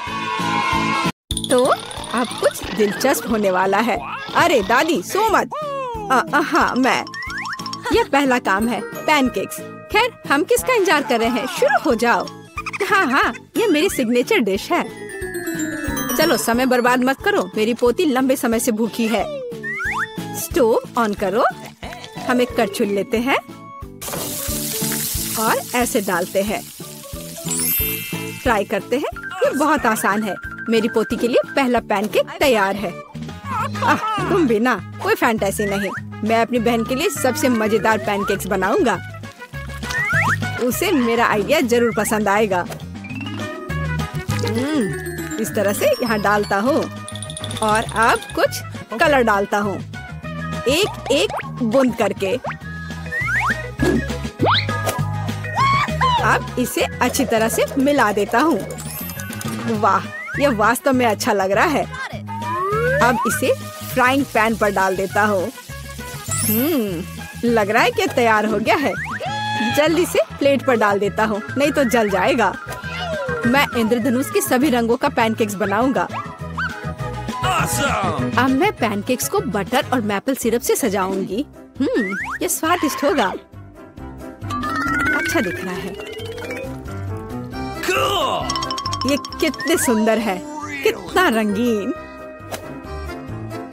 तो अब कुछ दिलचस्प होने वाला है। अरे दादी सो मत। हाँ मैं। यह पहला काम है, पैनकेक्स। खैर हम किसका इंतजार कर रहे हैं, शुरू हो जाओ। हाँ, ये मेरी सिग्नेचर डिश है। चलो समय बर्बाद मत करो, मेरी पोती लंबे समय से भूखी है। स्टोव ऑन करो। हम एक करछुल लेते हैं और ऐसे डालते हैं। ट्राई करते हैं। ये बहुत आसान है। मेरी पोती के लिए पहला पैनकेक तैयार है। तुम भी ना, कोई फैंटेसी नहीं। मैं अपनी बहन के लिए सबसे मजेदार पैनकेक्स बनाऊंगा। उसे मेरा आइडिया जरूर पसंद आएगा। इस तरह से यहाँ डालता हूँ और अब कुछ कलर डालता हूँ, एक एक बूंद करके। अब इसे अच्छी तरह से मिला देता हूँ। वाह, यह वास्तव में अच्छा लग रहा है। अब इसे फ्राइंग पैन पर डाल देता हूँ। लग रहा है कि तैयार हो गया है। जल्दी से प्लेट पर डाल देता हूँ, नहीं तो जल जाएगा। मैं इंद्रधनुष के सभी रंगों का पैनकेक्स बनाऊंगा। Awesome! अब मैं पैनकेक्स को बटर और मैपल सिरप से सजाऊंगी। ये स्वादिष्ट होगा। अच्छा दिख रहा है। Cool! ये कितने सुंदर है, कितना रंगीन।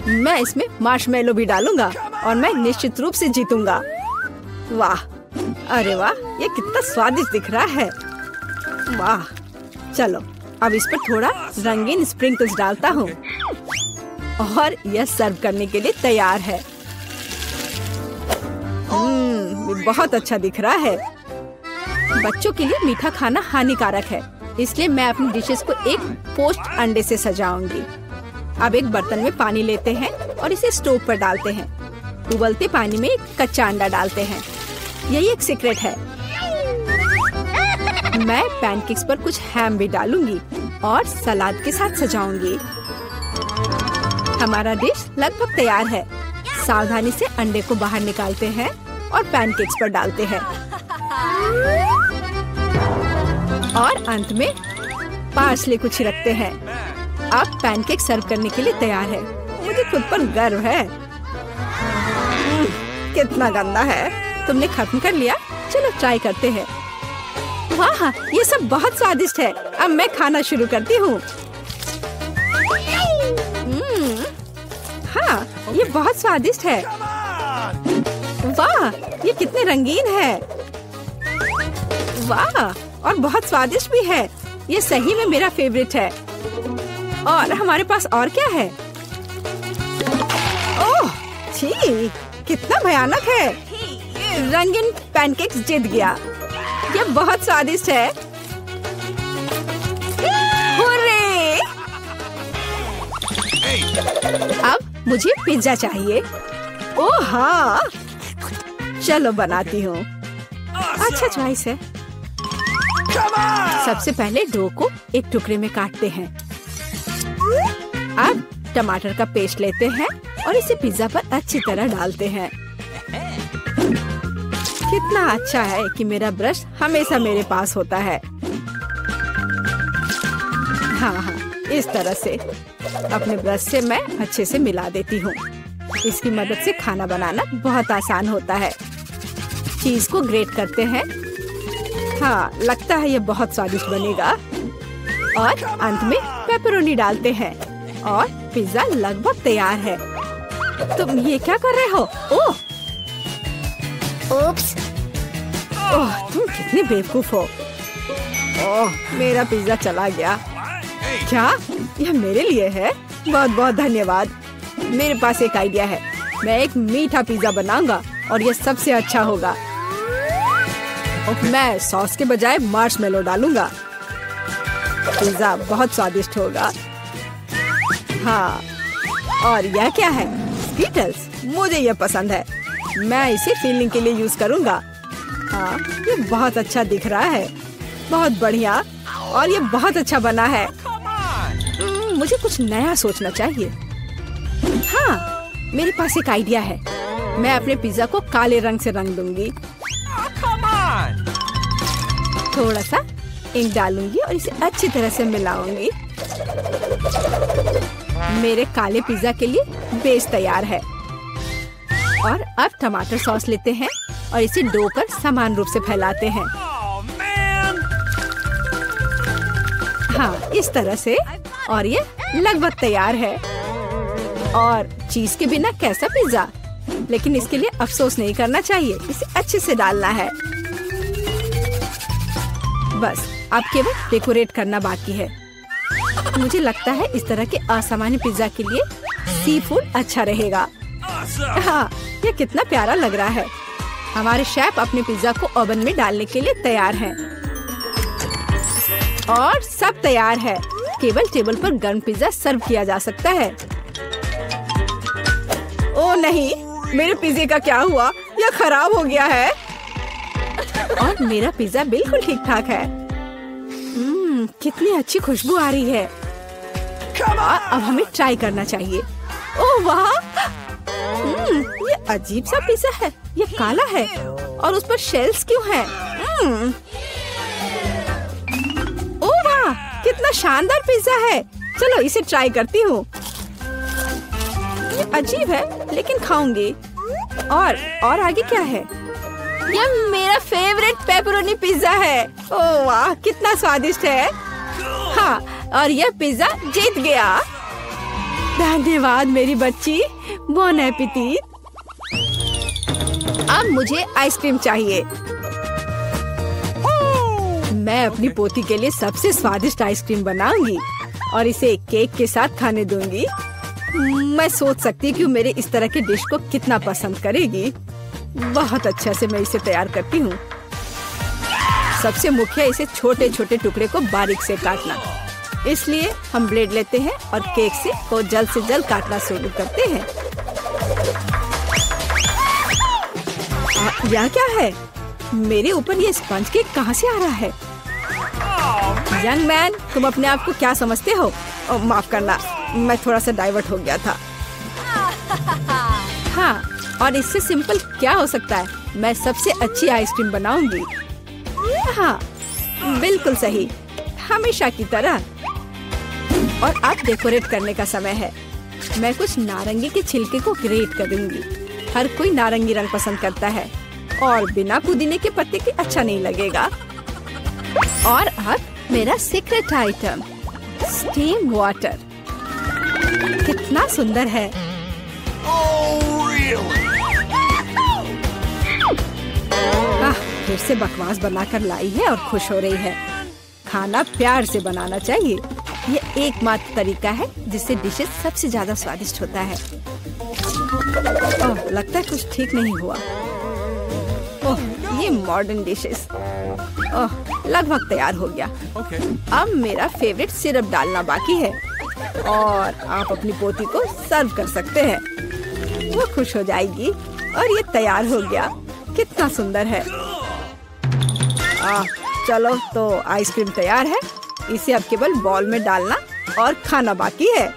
मैं इसमें मार्शमेलो भी डालूंगा और मैं निश्चित रूप से जीतूंगा। वाह, अरे वाह, ये कितना स्वादिष्ट दिख रहा है। वाह, चलो अब इस पर थोड़ा रंगीन स्प्रिंकल्स डालता हूँ और यह सर्व करने के लिए तैयार है। बहुत अच्छा दिख रहा है। बच्चों के लिए मीठा खाना हानिकारक है, इसलिए मैं अपनी डिशेस को एक पोस्ट अंडे से सजाऊंगी। अब एक बर्तन में पानी लेते हैं और इसे स्टोव पर डालते हैं। उबलते पानी में एक कच्चा अंडा डालते हैं। यही एक सीक्रेट है। मैं पैनकेक्स पर कुछ हैम भी डालूंगी और सलाद के साथ सजाऊंगी। हमारा डिश लगभग तैयार है। सावधानी से अंडे को बाहर निकालते हैं और पैनकेक्स पर डालते हैं और अंत में पार्सले को छिड़कते हैं। अब पैनकेक सर्व करने के लिए तैयार है। मुझे खुद पर गर्व है। कितना गंदा है। तुमने खत्म कर लिया? चलो ट्राई करते हैं। वाह, ये सब बहुत स्वादिष्ट है। अब मैं खाना शुरू करती हूँ। हाँ, ये बहुत स्वादिष्ट है। वाह, ये कितने रंगीन है। वाह, और बहुत स्वादिष्ट भी है। ये सही में मेरा फेवरेट है। और हमारे पास और क्या है? ओह, छी, कितना भयानक है। रंगीन पैनकेक्स जीत गया। ये बहुत स्वादिष्ट है। हुर्रे! अब मुझे पिज्जा चाहिए। ओह हाँ, चलो बनाती हूँ। अच्छा चॉइस है। सबसे पहले डो को एक टुकड़े में काटते हैं। अब टमाटर का पेस्ट लेते हैं और इसे पिज्जा पर अच्छी तरह डालते हैं। कितना अच्छा है कि मेरा ब्रश हमेशा मेरे पास होता है। हाँ, इस तरह से अपने ब्रश से मैं अच्छे से मिला देती हूँ। इसकी मदद से खाना बनाना बहुत आसान होता है। चीज को ग्रेट करते हैं। हाँ, लगता है ये बहुत स्वादिष्ट बनेगा। और अंत में पेपरोनी डालते हैं और पिज्जा लगभग तैयार है। तुम ये क्या कर रहे हो? ओह, ओप्स! ओह, तुम कितने बेवकूफ हो। ओह, मेरा पिज्जा चला गया। क्या यह मेरे लिए है? बहुत बहुत धन्यवाद। मेरे पास एक आइडिया है। मैं एक मीठा पिज्जा बनाऊंगा और यह सबसे अच्छा होगा। मैं सॉस के बजाय मार्शमेलो डालूंगा। पिज्जा बहुत स्वादिष्ट होगा। हाँ, और यह क्या है? स्कीटल्स। मुझे यह पसंद है। मैं इसे फीलिंग के लिए यूज करूंगा। हाँ, ये बहुत अच्छा दिख रहा है। बहुत बढ़िया। और ये बहुत अच्छा बना है। मुझे कुछ नया सोचना चाहिए। हाँ, मेरे पास एक आइडिया है। मैं अपने पिज्जा को काले रंग से रंग दूंगी। थोड़ा सा इंक डालूंगी और इसे अच्छी तरह से मिलाऊंगी। मेरे काले पिज्जा के लिए बेस तैयार है। और अब टमाटर सॉस लेते हैं और इसे डो पर समान रूप से फैलाते हैं। Oh, man. हाँ, इस तरह से। और ये लगभग तैयार है। और चीज के बिना कैसा पिज्जा? लेकिन इसके लिए अफसोस नहीं करना चाहिए, इसे अच्छे से डालना है। बस अब केवल डेकोरेट करना बाकी है। मुझे लगता है इस तरह के असामान्य पिज्जा के लिए सी फूड अच्छा रहेगा। Awesome. हाँ, ये कितना प्यारा लग रहा है। हमारे शेफ अपने पिज्जा को ओवन में डालने के लिए तैयार हैं। और सब तैयार है। केवल टेबल पर गर्म पिज्जा सर्व किया जा सकता है। ओ नहीं, मेरे पिज्जे का क्या हुआ? यह खराब हो गया है। और मेरा पिज्जा बिल्कुल ठीक ठाक है। कितनी अच्छी खुशबू आ रही है। अब हमें ट्राई करना चाहिए। ओह वाह, ये अजीब सा पिज्जा है। ये काला है और उस पर शेल्स क्यों है? ओह वाह, कितना शानदार पिज्जा है। चलो इसे ट्राई करती हूँ। ये अजीब है लेकिन खाऊंगी। और आगे क्या है? यह मेरा फेवरेट पेपरोनी पिज्जा है। ओह वाह, कितना स्वादिष्ट है। हाँ, और यह पिज्जा जीत गया। धन्यवाद मेरी बच्ची। Bone appétit. अब मुझे आइसक्रीम चाहिए। मैं अपनी पोती के लिए सबसे स्वादिष्ट आइसक्रीम बनाऊंगी और इसे केक के साथ खाने दूंगी। मैं सोच सकती हूँ कि मेरे इस तरह के डिश को कितना पसंद करेगी। बहुत अच्छा से मैं इसे तैयार करती हूँ। सबसे मुख्य इसे छोटे छोटे टुकड़े को बारीक से काटना। इसलिए हम ब्लेड लेते हैं और केक को जल्द से जल्द काटना शुरू करते हैं। यह क्या है? मेरे ऊपर ये स्पंज केक कहाँ से आ रहा है? यंग मैन, तुम अपने आप को क्या समझते हो? माफ करना, मैं थोड़ा सा डाइवर्ट हो गया था। हाँ, और इससे सिंपल क्या हो सकता है? मैं सबसे अच्छी आइसक्रीम बनाऊंगी। हाँ, बिल्कुल सही, हमेशा की तरह। और अब डेकोरेट करने का समय है। मैं कुछ नारंगी के छिलके को ग्रेट करूंगी। हर कोई नारंगी रंग पसंद करता है और बिना पुदीने के पत्ते के अच्छा नहीं लगेगा। और अब मेरा सीक्रेट आइटम, स्टीम वाटर। कितना सुंदर है। Oh, really? फिर से बकवास बनाकर लाई है और खुश हो रही है। खाना प्यार से बनाना चाहिए। ये एकमात्र तरीका है जिससे डिशेस सबसे ज्यादा स्वादिष्ट होता है। ओह, लगता है कुछ ठीक नहीं हुआ। ओह, ये मॉडर्न डिशेस। ओह, लगभग तैयार हो गया। Okay. अब मेरा फेवरेट सिरप डालना बाकी है और आप अपनी पोती को सर्व कर सकते हैं। वो खुश हो जाएगी। और ये तैयार हो गया। कितना सुंदर है। चलो, तो आइसक्रीम तैयार है। इसे अब केवल बॉल में डालना और खाना बाकी है।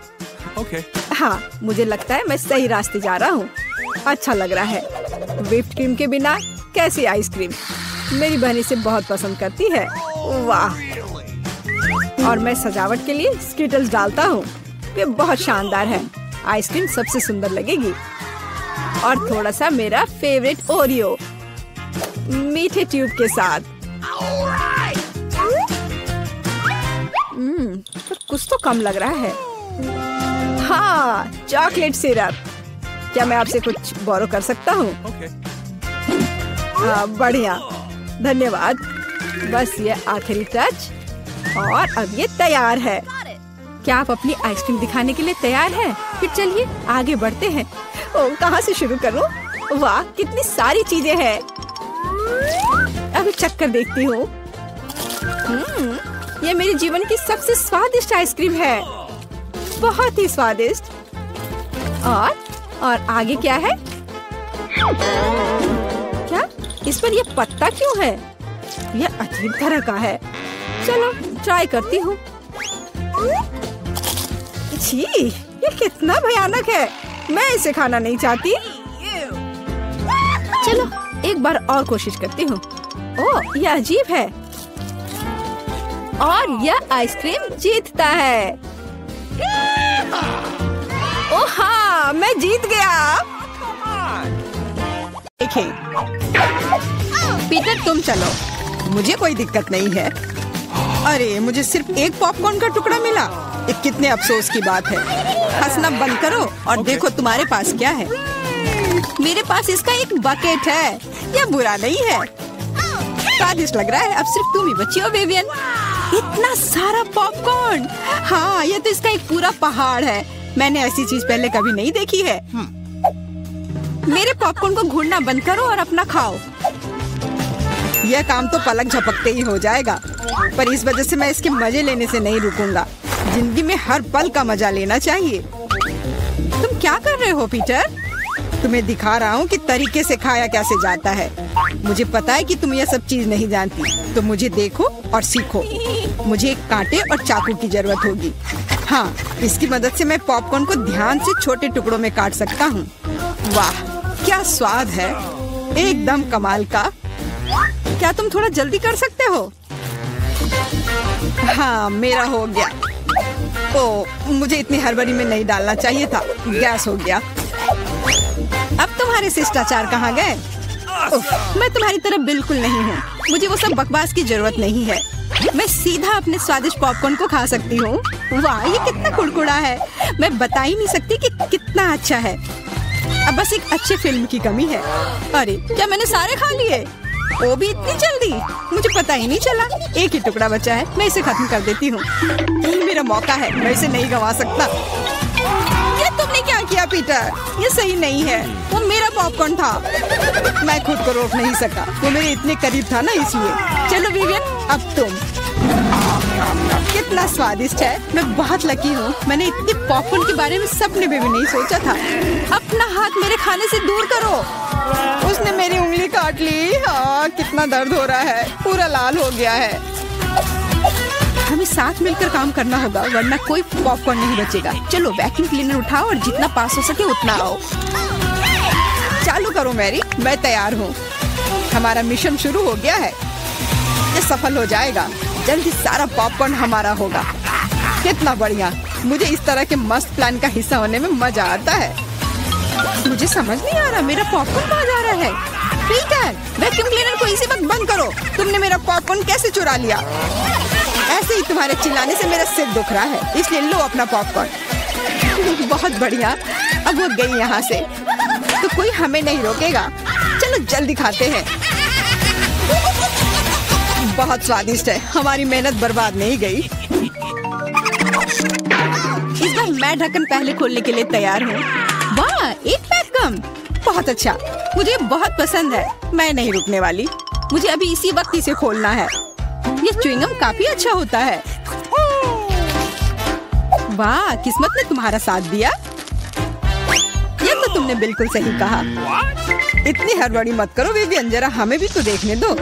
Okay. हाँ, मुझे लगता है मैं सही रास्ते जा रहा हूँ। अच्छा लग रहा है। व्हिप्ड क्रीम के बिना कैसी आइसक्रीम? मेरी बहन इसे बहुत पसंद करती है। वाह! और मैं सजावट के लिए स्किटल्स डालता हूँ। ये बहुत शानदार है। आइसक्रीम सबसे सुंदर लगेगी। और थोड़ा सा मेरा फेवरेट ओरियो मीठे ट्यूब के साथ। तो कुछ तो कम लग रहा है। हाँ, चॉकलेट सिरप। क्या मैं आपसे कुछ बोरो कर सकता हूँ? Okay. हाँ, बढ़िया, धन्यवाद। बस ये आखिरी टच और अब ये तैयार है। क्या आप अपनी आइसक्रीम दिखाने के लिए तैयार हैं? फिर चलिए आगे बढ़ते हैं। ओह, कहाँ से शुरू करूँ? वाह, कितनी सारी चीजें हैं। अभी चक्कर देखती हूँ। ये मेरे जीवन की सबसे स्वादिष्ट आइसक्रीम है। बहुत ही स्वादिष्ट। और आगे क्या है? क्या इस पर ये पत्ता क्यों है? यह अजीब तरह का है। चलो ट्राई करती हूँ। छी, ये कितना भयानक है। मैं इसे खाना नहीं चाहती। चलो एक बार और कोशिश करती हूँ। ओह, यह अजीब है। और यह आइसक्रीम जीतता है। ओ हाँ, मैं जीत गया। देखिए, पीटर तुम चलो, मुझे कोई दिक्कत नहीं है। अरे मुझे सिर्फ एक पॉपकॉर्न का टुकड़ा मिला, ये कितने अफसोस की बात है। हंसना बंद करो और देखो तुम्हारे पास क्या है। मेरे पास इसका एक बकेट है, यह बुरा नहीं है, स्वादिष्ट लग रहा है। अब सिर्फ तुम ही बची हो विवियन। इतना सारा पॉपकॉर्न, हाँ ये तो इसका एक पूरा पहाड़ है। मैंने ऐसी चीज पहले कभी नहीं देखी है। मेरे पॉपकॉर्न को घूरना बंद करो और अपना खाओ। यह काम तो पलक झपकते ही हो जाएगा, पर इस वजह से मैं इसके मजे लेने से नहीं रुकूंगा। जिंदगी में हर पल का मजा लेना चाहिए। तुम क्या कर रहे हो पीटर? तुम्हें दिखा रहा हूँ कि तरीके से खाया कैसे जाता है। मुझे पता है कि तुम यह सब चीज नहीं जानती, तो मुझे देखो और सीखो। मुझे एक कांटे और चाकू की जरूरत होगी। हाँ, इसकी मदद से मैं पॉपकॉर्न को ध्यान से छोटे टुकड़ों में काट सकता हूँ। वाह क्या स्वाद है, एकदम कमाल का। क्या तुम थोड़ा जल्दी कर सकते हो? हाँ मेरा हो गया। ओ मुझे इतनी हड़बड़ी में नहीं डालना चाहिए था, गैस हो गया। अब तुम्हारे शिष्टाचार कहाँ गए? मैं तुम्हारी तरह बिल्कुल नहीं हूँ, मुझे वो सब बकवास की जरूरत नहीं है। मैं सीधा अपने स्वादिष्ट पॉपकॉर्न को खा सकती हूँ। वाह ये कितना कुड़कुड़ा है, मैं बता ही नहीं सकती कि कितना अच्छा है। अब बस एक अच्छे फिल्म की कमी है। अरे क्या मैंने सारे खा लिए? वो भी इतनी जल्दी, मुझे पता ही नहीं चला। एक ही टुकड़ा बचा है, मैं इसे खत्म कर देती हूँ। यही मेरा मौका है, मैं इसे नहीं गंवा सकता। ये तुमने क्या किया पीटर? ये सही नहीं है, वो मेरा पॉपकॉर्न था। मैं खुद को रोक नहीं सका, वो मेरे इतने करीब था ना, इसलिए। चलो विवियन अब तुम। कितना स्वादिष्ट है, मैं बहुत लकी हूँ। मैंने इतने पॉपकॉर्न के बारे में सपने में भी नहीं सोचा था। अपना हाथ मेरे खाने से दूर करो। उसने मेरी उंगली काट ली। हाँ कितना दर्द हो रहा है, पूरा लाल हो गया है। हमें साथ मिलकर काम करना होगा, वरना कोई पॉपकॉर्न नहीं बचेगा। चलो वैक्यूम क्लीनर उठाओ और जितना पास हो सके उतना आओ। चालू करो मैरी, मैं तैयार हूँ। हमारा मिशन शुरू हो गया है, ये सफल हो जाएगा। जल्दी सारा पॉपकॉर्न हमारा होगा। कितना बढ़िया, मुझे इस तरह के मस्त प्लान का हिस्सा होने में मजा आता है। मुझे समझ नहीं आ रहा मेरा पॉपकॉर्न कहाँ जा रहा है। पीटर वैक्यूम क्लीनर को इसी वक्त बंद करो। तुमने मेरा पॉपकॉर्न कैसे चुरा लिया? ऐसे ही तुम्हारे चिल्लाने से मेरा सिर दुख रहा है, इसलिए लो अपना पॉपकॉर्न। बहुत बढ़िया, अब वो गई यहाँ से तो कोई हमें नहीं रोकेगा। चलो जल्दी खाते हैं। बहुत स्वादिष्ट है, हमारी मेहनत बर्बाद नहीं गई। इस बार मैं ढक्कन पहले खोलने के लिए तैयार हूँ। वाह एक पैक कम, बहुत अच्छा, मुझे बहुत पसंद है। मैं नहीं रुकने वाली, मुझे अभी इसी वक्त इसे खोलना है। ये च्युइंगम काफी अच्छा होता है। वाह किस्मत ने तुम्हारा साथ दिया। ये तो तुमने बिल्कुल सही कहा। इतनी हड़बड़ी मत करो विवियन, जरा हमें भी तो देखने दो।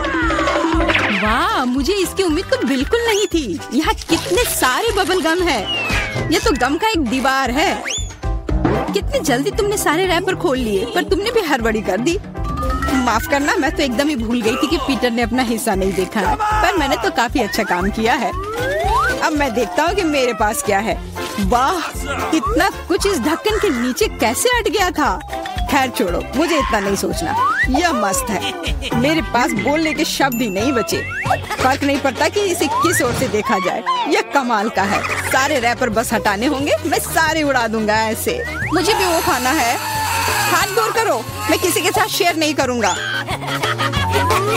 वाह मुझे इसकी उम्मीद तो बिल्कुल नहीं थी। यहाँ कितने सारे बबल गम है, ये तो गम का एक दीवार है। कितनी जल्दी तुमने सारे रैपर खोल लिए, पर तुमने भी हड़बड़ी कर दी। माफ करना, मैं तो एकदम ही भूल गई थी कि पीटर ने अपना हिस्सा नहीं देखा है, पर मैंने तो काफी अच्छा काम किया है। अब मैं देखता हूँ कि मेरे पास क्या है। वाह इतना कुछ इस ढक्कन के नीचे कैसे अट गया था। खैर छोड़ो, मुझे इतना नहीं सोचना। यह मस्त है, मेरे पास बोलने के शब्द ही नहीं बचे। फर्क नहीं पड़ता कि इसे किस ओर से देखा जाए, यह कमाल का है। सारे रैपर बस हटाने होंगे, मैं सारे उड़ा दूंगा ऐसे। मुझे भी वो खाना है। हाथ दूर करो, मैं किसी के साथ शेयर नहीं करूंगा।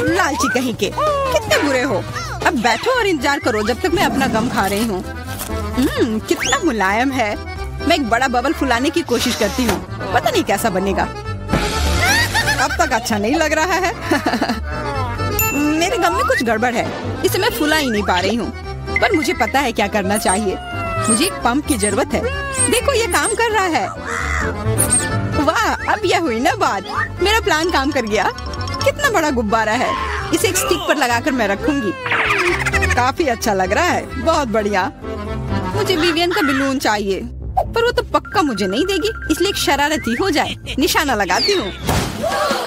लालची कहीं के, कितने बुरे हो। अब बैठो और इंतजार करो जब तक मैं अपना गम खा रही हूँ। कितना मुलायम है। मैं एक बड़ा बबल फुलाने की कोशिश करती हूँ, पता नहीं कैसा बनेगा। अब तक अच्छा नहीं लग रहा है। मेरे गम में कुछ गड़बड़ है, इसे मैं फुला ही नहीं पा रही हूँ। पर मुझे पता है क्या करना चाहिए। मुझे एक पंप की जरूरत है। देखो ये काम कर रहा है। वाह अब यह हुई ना बात, मेरा प्लान काम कर गया। कितना बड़ा गुब्बारा है, इसे एक स्टिक पर लगाकर मैं रखूंगी। काफी अच्छा लग रहा है, बहुत बढ़िया। मुझे विवियन का बलून चाहिए, पर वो तो पक्का मुझे नहीं देगी, इसलिए एक शरारती हो जाए, निशाना लगाती हूँ।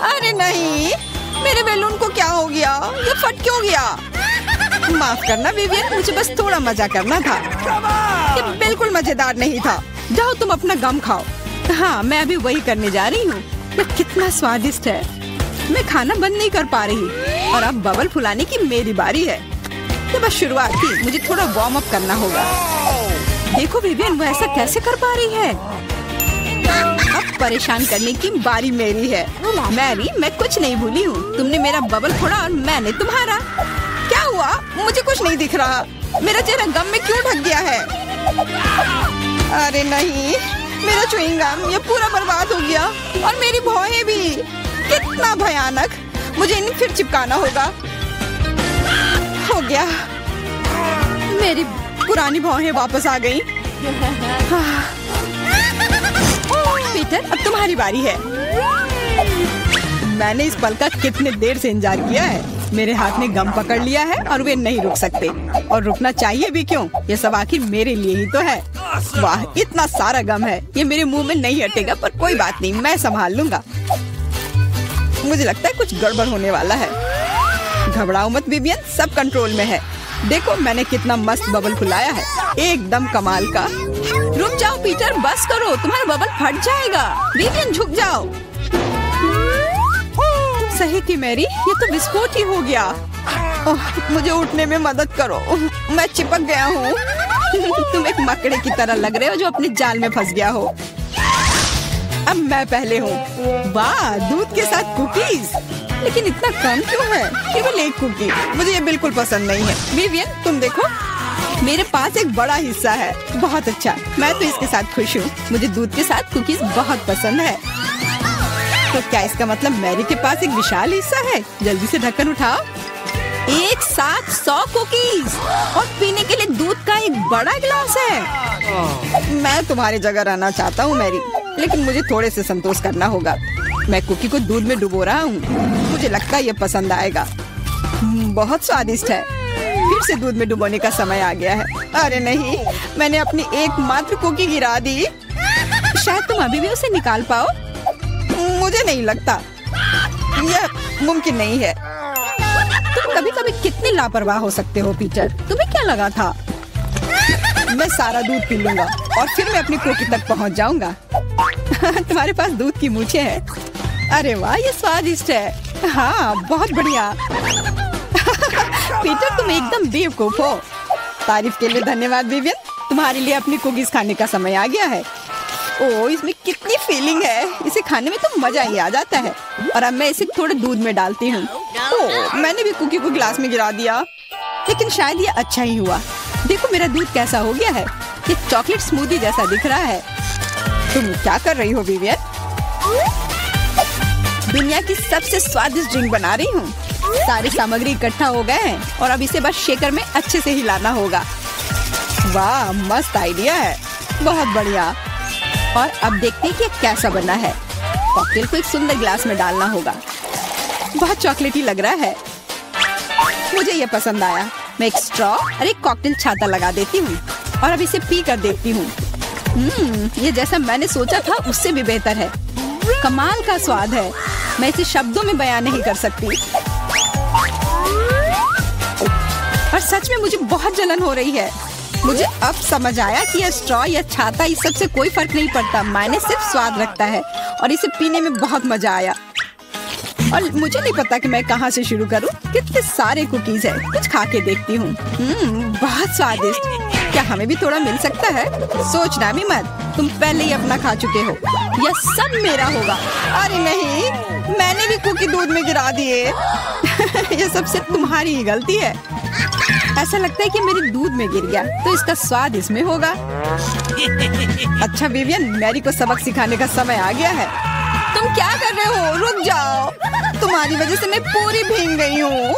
अरे नहीं, मेरे बैलून को क्या हो गया? ये फट क्यों गया? माफ करना विवियन, मुझे बस थोड़ा मजा करना था। ये बिल्कुल मजेदार नहीं था। जाओ तुम अपना गम खाओ। हाँ, मैं अभी वही करने जा रही हूँ। ये कितना स्वादिष्ट है। मैं खाना बंद नहीं कर पा रही और अब बबल फुलाने की मेरी बारी है। ये बस शुरुआत थी, मुझे थोड़ा वार्म अप करना होगा। देखो विवियन, वो ऐसा कैसे कर पा रही है। अब परेशान करने की बारी मेरी है। मैरी, मैं कुछ नहीं भूली हूँ। तुमने मेरा बबल फोड़ा और मैंने तुम्हारा। क्या हुआ? मुझे कुछ नहीं दिख रहा। मेरा चेहरा गम में क्यों ढक गया है? अरे नहीं, मेरा च्युइंग गम ये पूरा बर्बाद हो गया और मेरी भौहें भी। कितना भयानक। मुझे इन्हें फिर चिपकाना होगा। हो गया, मेरी पुरानी भौहें वापस आ गईं। पीटर, अब तुम्हारी बारी है। मैंने इस पल का कितने देर से इंतजार किया है। मेरे हाथ ने गम पकड़ लिया है और वे नहीं रुक सकते, और रुकना चाहिए भी क्यों? ये सब आखिर मेरे लिए ही तो है। वाह, इतना सारा गम है, ये मेरे मुंह में नहीं हटेगा, पर कोई बात नहीं, मैं संभाल लूंगा। मुझे लगता है कुछ गड़बड़ होने वाला है। घबराओ मत विवियन, सब कंट्रोल में है। देखो मैंने कितना मस्त बबल फुलाया है, एकदम कमाल का। रुक जाओ पीटर, बस करो, तुम्हारा बबल फट जाएगा। विवियन झुक जाओ। सही थी मैरी, ये तो विस्फोट ही हो गया। मुझे उठने में मदद करो, मैं चिपक गया हूँ। तुम एक मकड़े की तरह लग रहे हो जो अपने जाल में फंस गया हो। अब मैं पहले हूँ। वाह, दूध के साथ कुकीज, लेकिन इतना कम क्यों है? केवल एक कुकी। मुझे ये बिल्कुल पसंद नहीं है। विवियन, तुम देखो, मेरे पास एक बड़ा हिस्सा है। बहुत अच्छा, मैं तो इसके साथ खुश हूँ। मुझे दूध के साथ कुकीज बहुत पसंद है। तो क्या इसका मतलब मैरी के पास एक विशाल हिस्सा है? जल्दी से ढक्कन उठाओ। एक साथ 100 कुकीज और पीने के लिए दूध का एक बड़ा गिलास है। मैं तुम्हारी जगह रहना चाहता हूँ मैरी, लेकिन मुझे थोड़े से संतोष करना होगा। मैं कुकी को दूध में डुबो रहा हूँ। मुझे लगता है ये पसंद आएगा। बहुत स्वादिष्ट है। फिर से दूध में डुबोने का समय आ गया है। अरे नहीं, मैंने अपनी एकमात्र कुकी गिरा दी। शायद तुम अभी भी उसे निकाल पाओ। मुझे नहीं लगता, यह मुमकिन नहीं है। तुम कभी कभी कितने लापरवाह हो सकते हो पीटर। तुम्हें क्या लगा था मैं सारा दूध पी लूंगा और फिर मैं अपनी कुकी तक पहुंच जाऊंगा? तुम्हारे पास दूध की मूछें हैं। अरे वाह, ये स्वादिष्ट है। हाँ, बहुत बढ़िया। पीटर, तुम एकदम बेवकूफ हो। तारीफ के लिए धन्यवाद विवियन। तुम्हारे लिए अपनी कुकीज खाने का समय आ गया है। ओह, इसमें कितनी फीलिंग है। इसे खाने में तो मजा ही आ जाता है। और अब मैं इसे थोड़े दूध में डालती हूँ। ओह, मैंने भी कुकी को गिलास में गिरा दिया, लेकिन शायद ये अच्छा ही हुआ। देखो मेरा दूध कैसा हो गया है। ये चॉकलेट स्मूदी जैसा दिख रहा है। तुम क्या कर रही हो विवियन? दुनिया की सबसे स्वादिष्ट ड्रिंक बना रही हूँ। सारी सामग्री इकट्ठा हो गए हैं और अब इसे बस शेकर में अच्छे से हिलाना होगा। वाह, मस्त आइडिया है, बहुत बढ़िया। और अब देखते हैं कि कैसा बना है। कॉकटेल को एक सुंदर गिलास में डालना होगा। बहुत चॉकलेटी लग रहा है। मुझे ये पसंद आया। मैं एक स्ट्रॉ और एक कॉकटेल छाता लगा देती हूँ और अब इसे पी कर देखती हूँ। ये जैसा मैंने सोचा था उससे भी बेहतर है। कमाल का स्वाद है। मैं इसे शब्दों में बयान नहीं कर सकती। और सच में मुझे बहुत जलन हो रही है। मुझे अब समझ आया कि यह स्ट्रॉ या छाता इस सब से कोई फर्क नहीं पड़ता। मायने सिर्फ स्वाद रखता है और इसे पीने में बहुत मजा आया। और मुझे नहीं पता कि मैं कहाँ से शुरू करूँ। कितने सारे कुकीज है। कुछ खा के देखती हूँ। बहुत स्वादिष्ट। क्या हमें भी थोड़ा मिल सकता है? सोचना भी मत, तुम पहले ही अपना खा चुके हो। यह सब मेरा होगा। अरे नहीं, मैंने भी कुकी दूध में गिरा दिए। यह सब सिर्फ तुम्हारी ही गलती है। ऐसा लगता है कि मेरे दूध में गिर गया, तो इसका स्वाद इसमें होगा। अच्छा विवियन, मैरी को सबक सिखाने का समय आ गया है। तुम क्या कर रहे हो? रुक जाओ, तुम्हारी वजह से मैं पूरी भीग गई हूँ।